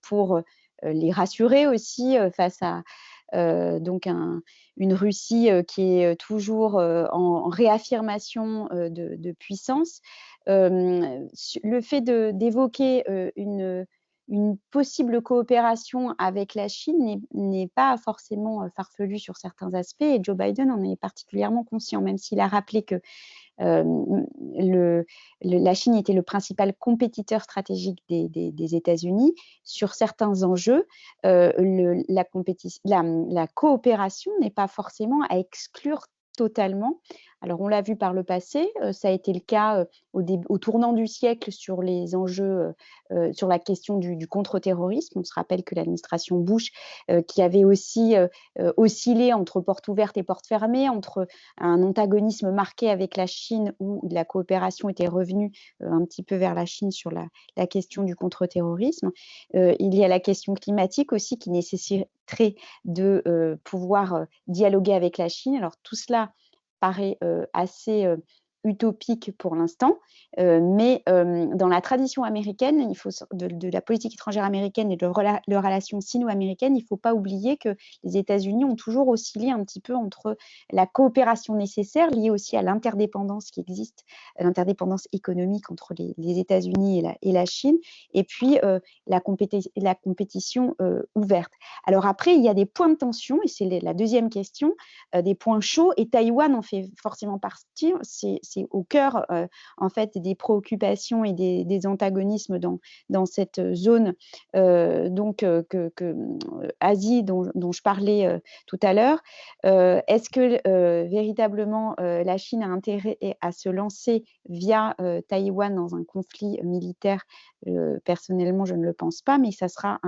pour les rassurer aussi face à donc une Russie qui est toujours en réaffirmation de puissance. Le fait d'évoquer une possible coopération avec la Chine n'est pas forcément farfelu sur certains aspects, et Joe Biden en est particulièrement conscient, même s'il a rappelé que la Chine était le principal compétiteur stratégique des États-Unis. Sur certains enjeux, la coopération n'est pas forcément à exclure totalement. Alors, on l'a vu par le passé, ça a été le cas au tournant du siècle sur les enjeux, sur la question du contre-terrorisme. On se rappelle que l'administration Bush, qui avait aussi oscillé entre portes ouvertes et portes fermées, entre un antagonisme marqué avec la Chine, où la coopération était revenue un petit peu vers la Chine sur la question du contre-terrorisme. Il y a la question climatique aussi, qui nécessiterait de pouvoir dialoguer avec la Chine. Alors, tout cela paraît assez utopique pour l'instant, mais dans la tradition américaine, de la politique étrangère américaine et de leurs relations sino-américaines, il ne faut pas oublier que les États-Unis ont toujours oscillé un petit peu entre la coopération nécessaire, liée aussi à l'interdépendance qui existe, l'interdépendance économique entre les États-Unis et la Chine, et puis la compétition ouverte. Alors après, il y a des points de tension, et c'est la deuxième question, des points chauds, et Taïwan en fait forcément partie. C'est c'est au cœur en fait des préoccupations et des antagonismes dans cette zone Asie dont je parlais tout à l'heure. Est-ce que véritablement la Chine a intérêt à se lancer via Taïwan dans un conflit militaire? Personnellement, je ne le pense pas, mais ça sera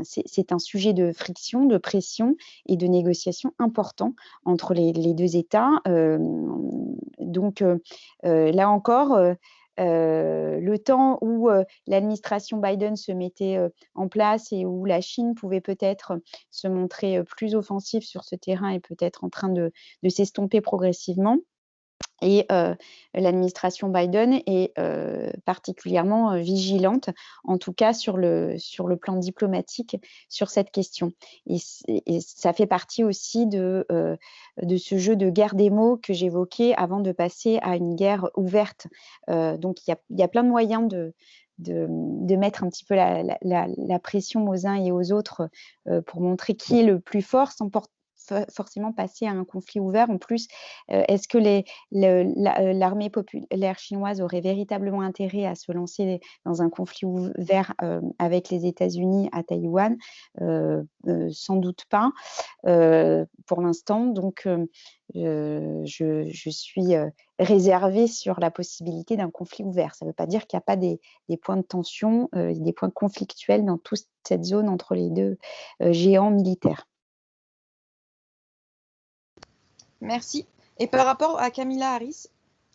c'est un sujet de friction, de pression et de négociation important entre les deux États. Là encore, le temps où l'administration Biden se mettait en place et où la Chine pouvait peut-être se montrer plus offensive sur ce terrain et peut-être en train de s'estomper progressivement. Et l'administration Biden est particulièrement vigilante, en tout cas sur le plan diplomatique, sur cette question. Et ça fait partie aussi de ce jeu de guerre des mots que j'évoquais avant de passer à une guerre ouverte. Donc il y a plein de moyens de mettre un petit peu la pression aux uns et aux autres pour montrer qui est le plus fort, sans forcément passer à un conflit ouvert. En plus, est-ce que l'armée populaire chinoise aurait véritablement intérêt à se lancer dans un conflit ouvert avec les États-Unis à Taïwan? Sans doute pas pour l'instant. Donc, je suis réservée sur la possibilité d'un conflit ouvert. Ça ne veut pas dire qu'il n'y a pas des points de tension, des points conflictuels dans toute cette zone entre les deux géants militaires. Merci. Et par rapport à Kamala Harris,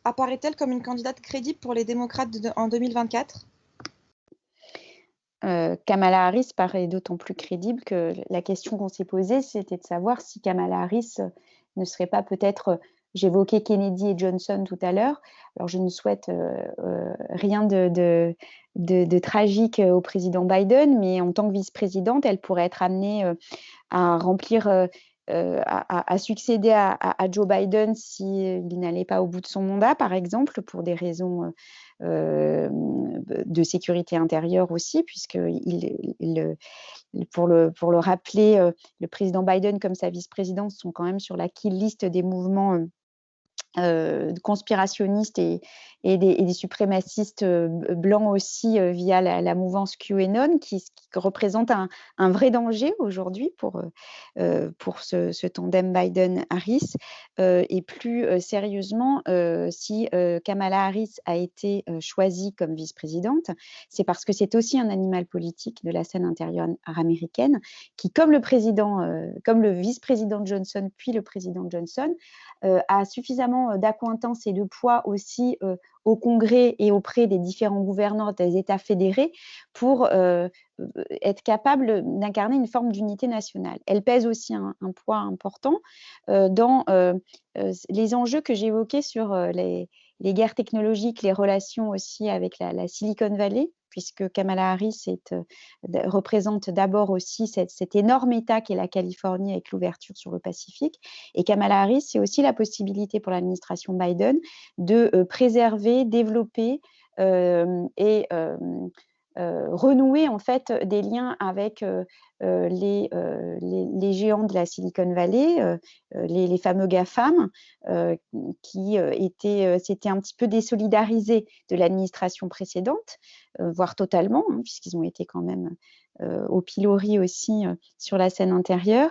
apparaît-elle comme une candidate crédible pour les démocrates en 2024 ? Kamala Harris paraît d'autant plus crédible que la question qu'on s'est posée, c'était de savoir si Kamala Harris ne serait pas peut-être... J'évoquais Kennedy et Johnson tout à l'heure. Alors, je ne souhaite rien de tragique au président Biden, mais en tant que vice-présidente, elle pourrait être amenée à remplir... à succéder à Joe Biden s'il n'allait pas au bout de son mandat, par exemple, pour des raisons de sécurité intérieure aussi, puisque pour le rappeler, le président Biden comme sa vice-présidente sont quand même sur la kill list des mouvements conspirationnistes et des suprémacistes blancs aussi via la mouvance QAnon qui représente un vrai danger aujourd'hui pour ce tandem Biden-Harris. Et plus sérieusement, si Kamala Harris a été choisie comme vice-présidente, c'est parce que c'est aussi un animal politique de la scène intérieure américaine qui, comme le vice-président Johnson puis le président Johnson, a suffisamment d'accointance et de poids aussi au Congrès et auprès des différents gouverneurs des États fédérés pour être capable d'incarner une forme d'unité nationale. Elle pèse aussi un poids important dans les enjeux que j'évoquais sur les guerres technologiques, les relations aussi avec la Silicon Valley, puisque Kamala Harris représente d'abord aussi cet énorme État qu'est la Californie avec l'ouverture sur le Pacifique. Et Kamala Harris, c'est aussi la possibilité pour l'administration Biden de préserver, développer et renouer en fait des liens avec les géants de la Silicon Valley, les fameux GAFAM, qui s'étaient un petit peu désolidarisés de l'administration précédente, voire totalement, puisqu'ils ont été quand même au pilori aussi sur la scène intérieure.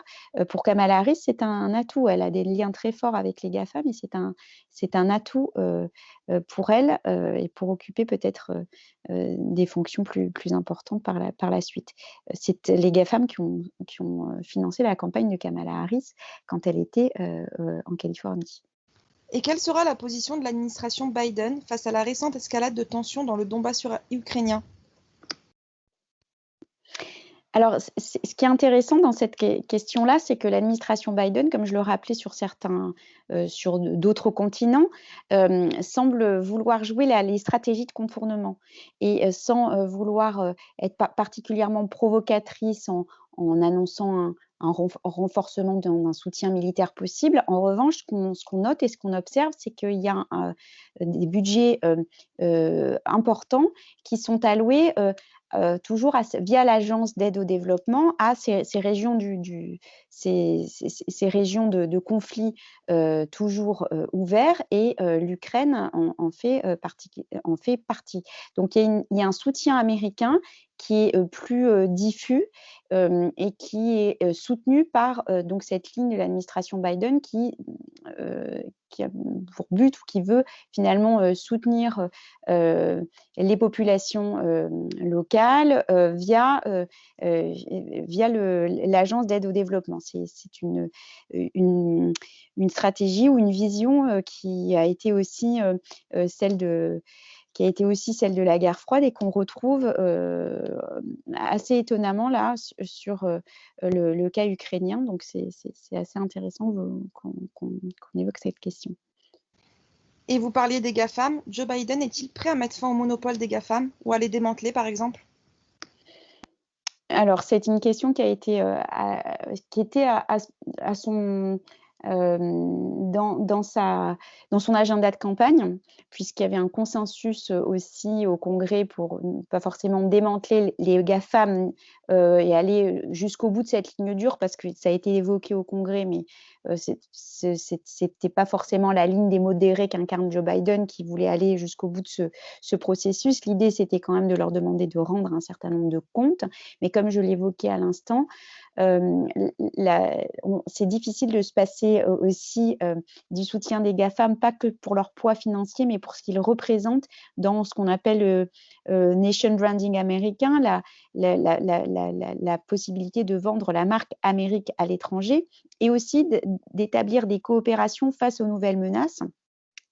Pour Kamala Harris, c'est un atout. Elle a des liens très forts avec les GAFAM et c'est un atout pour elle et pour occuper peut-être des fonctions plus importantes par la suite. C'est les GAFAM qui ont financé la campagne de Kamala Harris quand elle était en Californie. Et quelle sera la position de l'administration Biden face à la récente escalade de tensions dans le Donbass ukrainien ? Alors, ce qui est intéressant dans cette question-là, c'est que l'administration Biden, comme je le rappelais sur d'autres continents, semble vouloir jouer les stratégies de contournement et sans vouloir être particulièrement provocatrice en annonçant un renforcement d'un soutien militaire possible. En revanche, ce qu'on note et ce qu'on observe, c'est qu'il y a des budgets importants qui sont alloués toujours via l'agence d'aide au développement à ces régions, ces régions de conflits toujours ouverts, et l'Ukraine en fait partie. Donc il y a un soutien américain qui est plus diffus et qui est soutenu par donc cette ligne de l'administration Biden qui a pour but, ou qui veut finalement soutenir les populations locales via l'agence d'aide au développement. C'est une stratégie ou une vision qui a été aussi celle de la guerre froide, et qu'on retrouve assez étonnamment là sur le cas ukrainien. Donc c'est assez intéressant qu'on évoque cette question. Et vous parliez des GAFAM. Joe Biden est-il prêt à mettre fin au monopole des GAFAM ou à les démanteler, par exemple? Alors, c'est une question qui était à son dans son agenda de campagne, puisqu'il y avait un consensus aussi au Congrès pour pas forcément démanteler les GAFAM et aller jusqu'au bout de cette ligne dure, parce que ça a été évoqué au Congrès, mais c'était pas forcément la ligne des modérés qu'incarne Joe Biden, qui voulait aller jusqu'au bout de ce processus. L'idée, c'était quand même de leur demander de rendre un certain nombre de comptes, mais comme je l'évoquais à l'instant, c'est difficile de se passer aussi du soutien des GAFAM, pas que pour leur poids financier, mais pour ce qu'ils représentent dans ce qu'on appelle nation branding américain, la possibilité de vendre la marque Amérique à l'étranger, et aussi d'établir des coopérations face aux nouvelles menaces,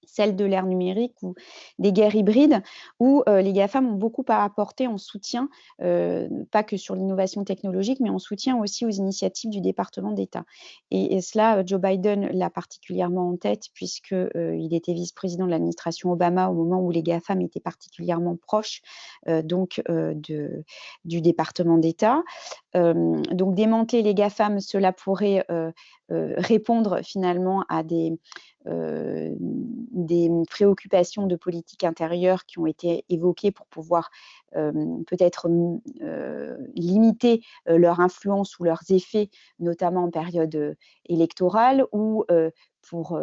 celle de l'ère numérique ou des guerres hybrides, où les GAFAM ont beaucoup à apporter en soutien, pas que sur l'innovation technologique, mais en soutien aussi aux initiatives du département d'État. Et cela, Joe Biden l'a particulièrement en tête, puisqu'il était vice-président de l'administration Obama au moment où les GAFAM étaient particulièrement proches du département d'État. Donc démanteler les GAFAM, cela pourrait répondre finalement à des préoccupations de politique intérieure qui ont été évoquées pour pouvoir peut-être limiter leur influence ou leurs effets, notamment en période électorale, ou pour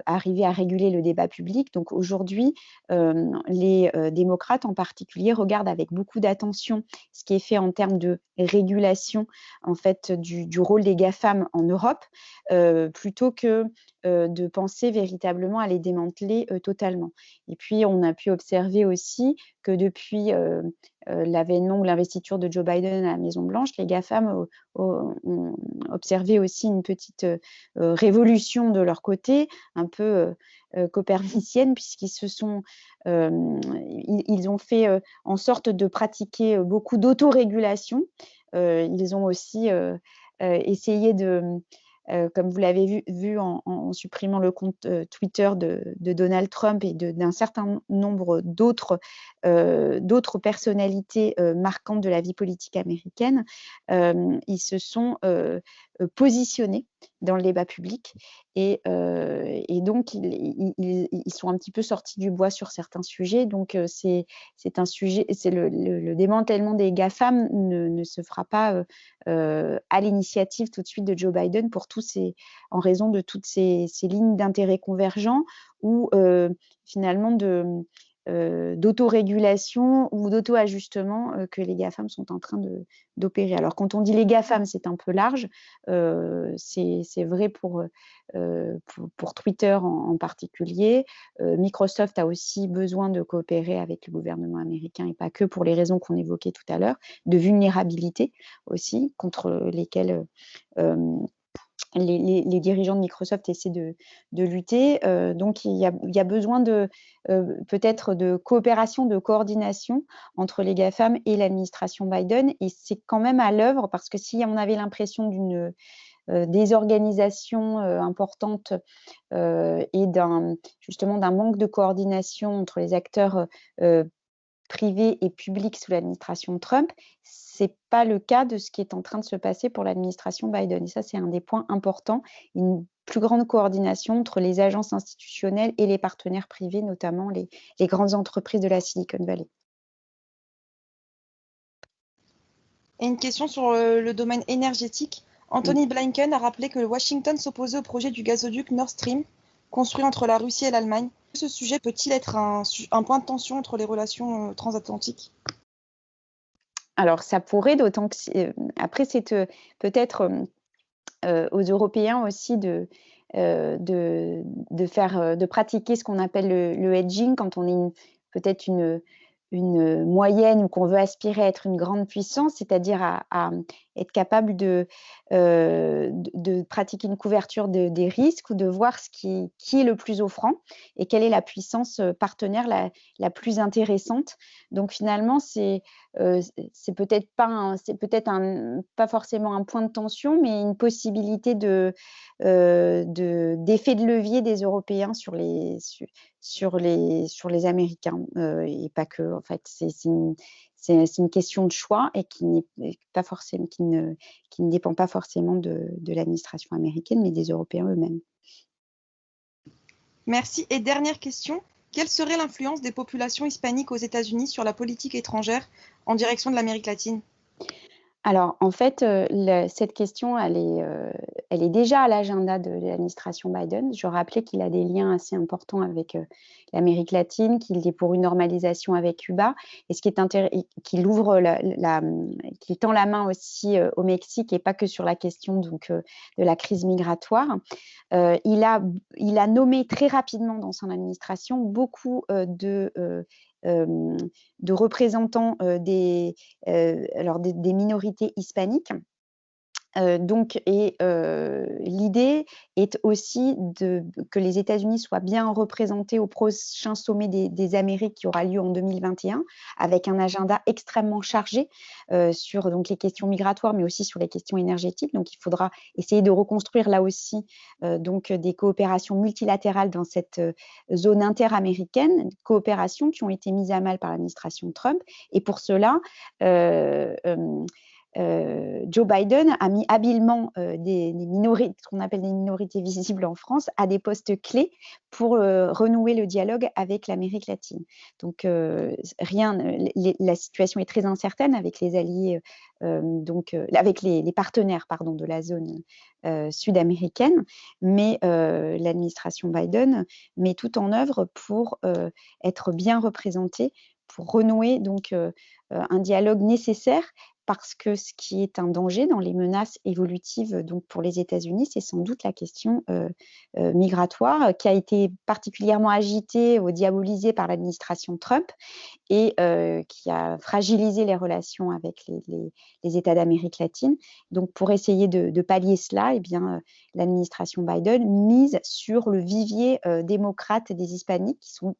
arriver à réguler le débat public. Donc aujourd'hui, les démocrates en particulier regardent avec beaucoup d'attention ce qui est fait en termes de régulation en fait du rôle des GAFAM en Europe, plutôt que de penser véritablement à les démanteler totalement. Et puis on a pu observer aussi que depuis l'avènement ou l'investiture de Joe Biden à la Maison-Blanche, les GAFAM ont observé aussi une petite révolution de leur côté, un peu copernicienne, puisqu'ils ils ont fait en sorte de pratiquer beaucoup d'autorégulation. Ils ont aussi essayé comme vous l'avez vu en supprimant le compte Twitter de Donald Trump et d'un certain nombre d'autres personnalités marquantes de la vie politique américaine, ils se sont positionnés dans le débat public, et donc ils sont un petit peu sortis du bois sur certains sujets. Donc c'est un sujet, c'est le démantèlement des GAFAM ne se fera pas à l'initiative tout de suite de Joe Biden, en raison de toutes ces lignes d'intérêt convergents, ou finalement d'autorégulation ou d'auto-ajustement que les GAFAM sont en train d'opérer. Alors quand on dit les GAFAM, c'est un peu large, c'est vrai pour Twitter en particulier. Microsoft a aussi besoin de coopérer avec le gouvernement américain, et pas que pour les raisons qu'on évoquait tout à l'heure, de vulnérabilité aussi, contre lesquelles les dirigeants de Microsoft essaient de lutter. Donc, il y a besoin peut-être de coopération, de coordination entre les GAFAM et l'administration Biden. Et c'est quand même à l'œuvre, parce que si on avait l'impression d'une désorganisation importante et justement d'un manque de coordination entre les acteurs privés et publics sous l'administration Trump, c'est pas le cas de ce qui est en train de se passer pour l'administration Biden. Et ça, c'est un des points importants, une plus grande coordination entre les agences institutionnelles et les partenaires privés, notamment les grandes entreprises de la Silicon Valley. Et une question sur le domaine énergétique. Anthony Blinken a rappelé que Washington s'opposait au projet du gazoduc Nord Stream, construit entre la Russie et l'Allemagne. Ce sujet peut-il être un point de tension entre les relations transatlantiques? Alors, ça pourrait, d'autant que après, c'est peut-être aux Européens aussi de pratiquer ce qu'on appelle le hedging quand on est peut-être une moyenne ou qu'on veut aspirer à être une grande puissance, c'est-à-dire à être capable de pratiquer une couverture des risques ou de voir qui est le plus offrant et quelle est la puissance partenaire la plus intéressante. Donc finalement, c'est peut-être pas forcément un point de tension, mais une possibilité d'effet de levier des Européens sur les Américains et pas que. En fait, c'est une question de choix et qui ne dépend pas forcément de l'administration américaine, mais des Européens eux-mêmes. Merci. Et dernière question, quelle serait l'influence des populations hispaniques aux États-Unis sur la politique étrangère en direction de l'Amérique latine? Alors, en fait, cette question, elle est déjà à l'agenda de l'administration Biden. Je rappelais qu'il a des liens assez importants avec l'Amérique latine, qu'il est pour une normalisation avec Cuba, et ce qui est qu'il ouvre qu'il tend la main aussi au Mexique, et pas que sur la question donc de la crise migratoire. Il a nommé très rapidement dans son administration beaucoup de représentants des minorités hispaniques. L'idée est aussi que les États-Unis soient bien représentés au prochain sommet des Amériques qui aura lieu en 2021, avec un agenda extrêmement chargé sur donc, les questions migratoires, mais aussi sur les questions énergétiques. Donc, il faudra essayer de reconstruire là aussi donc, des coopérations multilatérales dans cette zone interaméricaine, coopérations qui ont été mises à mal par l'administration Trump. Et pour cela, Joe Biden a mis habilement ce qu'on appelle des minorités visibles en France à des postes clés pour renouer le dialogue avec l'Amérique latine. Donc, la situation est très incertaine avec les alliés, avec les partenaires de la zone sud-américaine, mais l'administration Biden met tout en œuvre pour être bien représentée, pour renouer donc un dialogue nécessaire, parce que ce qui est un danger dans les menaces évolutives donc pour les États-Unis, c'est sans doute la question migratoire, qui a été particulièrement agitée ou diabolisée par l'administration Trump et qui a fragilisé les relations avec les États d'Amérique latine. Donc, pour essayer de pallier cela, l'administration Biden mise sur le vivier démocrate des hispaniques, qui sont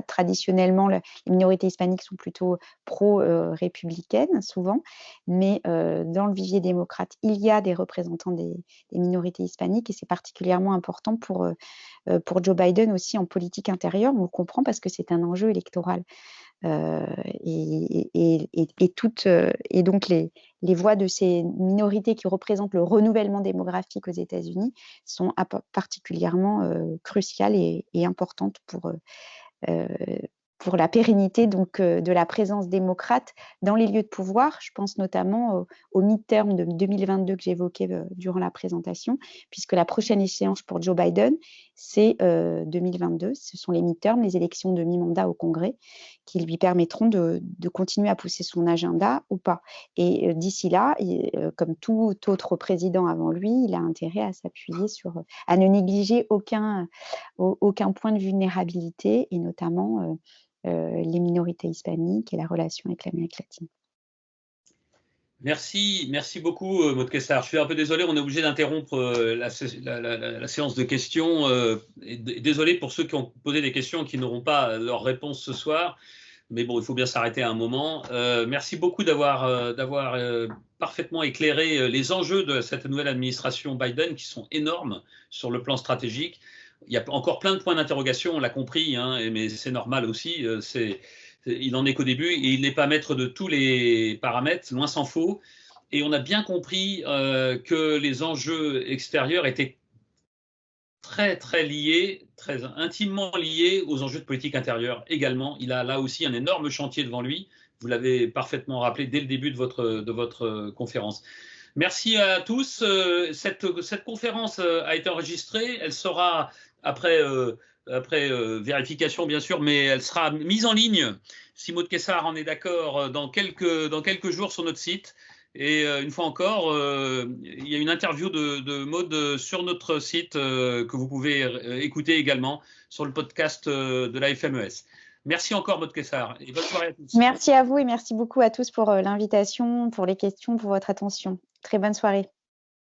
traditionnellement, les minorités hispaniques sont plutôt pro-républicaines souvent, mais dans le vivier démocrate, il y a des représentants des minorités hispaniques, et c'est particulièrement important pour Joe Biden aussi en politique intérieure. On le comprend parce que c'est un enjeu électoral. Et donc les voix de ces minorités qui représentent le renouvellement démographique aux États-Unis sont particulièrement cruciales et importantes pour la pérennité donc, de la présence démocrate dans les lieux de pouvoir. Je pense notamment au midterm de 2022 que j'évoquais durant la présentation, puisque la prochaine échéance pour Joe Biden, c'est 2022. Ce sont les midterms, les élections de mi-mandat au Congrès, qui lui permettront de continuer à pousser son agenda ou pas. Et d'ici là, comme tout autre président avant lui, il a intérêt à s'appuyer à ne négliger aucun point de vulnérabilité, et notamment les minorités hispaniques et la relation avec l'Amérique latine. Merci beaucoup, Maud Kessler. Je suis un peu désolé, on est obligé d'interrompre la séance de questions. Et désolé pour ceux qui ont posé des questions et qui n'auront pas leur réponse ce soir. Mais bon, il faut bien s'arrêter à un moment. Merci beaucoup d'avoir parfaitement éclairé les enjeux de cette nouvelle administration Biden, qui sont énormes sur le plan stratégique. Il y a encore plein de points d'interrogation, on l'a compris, hein, mais c'est normal aussi. Il n'en est qu'au début et il n'est pas maître de tous les paramètres, loin s'en faut. Et on a bien compris que les enjeux extérieurs étaient très liés, très intimement liés aux enjeux de politique intérieure également. Il a là aussi un énorme chantier devant lui. Vous l'avez parfaitement rappelé dès le début de votre conférence. Merci à tous. Cette conférence a été enregistrée. Elle sera, après vérification bien sûr, mais elle sera mise en ligne, si Maud Kessar en est d'accord, dans quelques jours sur notre site. Et une fois encore, il y a une interview de Maud sur notre site que vous pouvez écouter également sur le podcast de la FMES. Merci encore, Maud Kessar, et bonne soirée à tous. Merci à vous et merci beaucoup à tous pour l'invitation, pour les questions, pour votre attention. Très bonne soirée.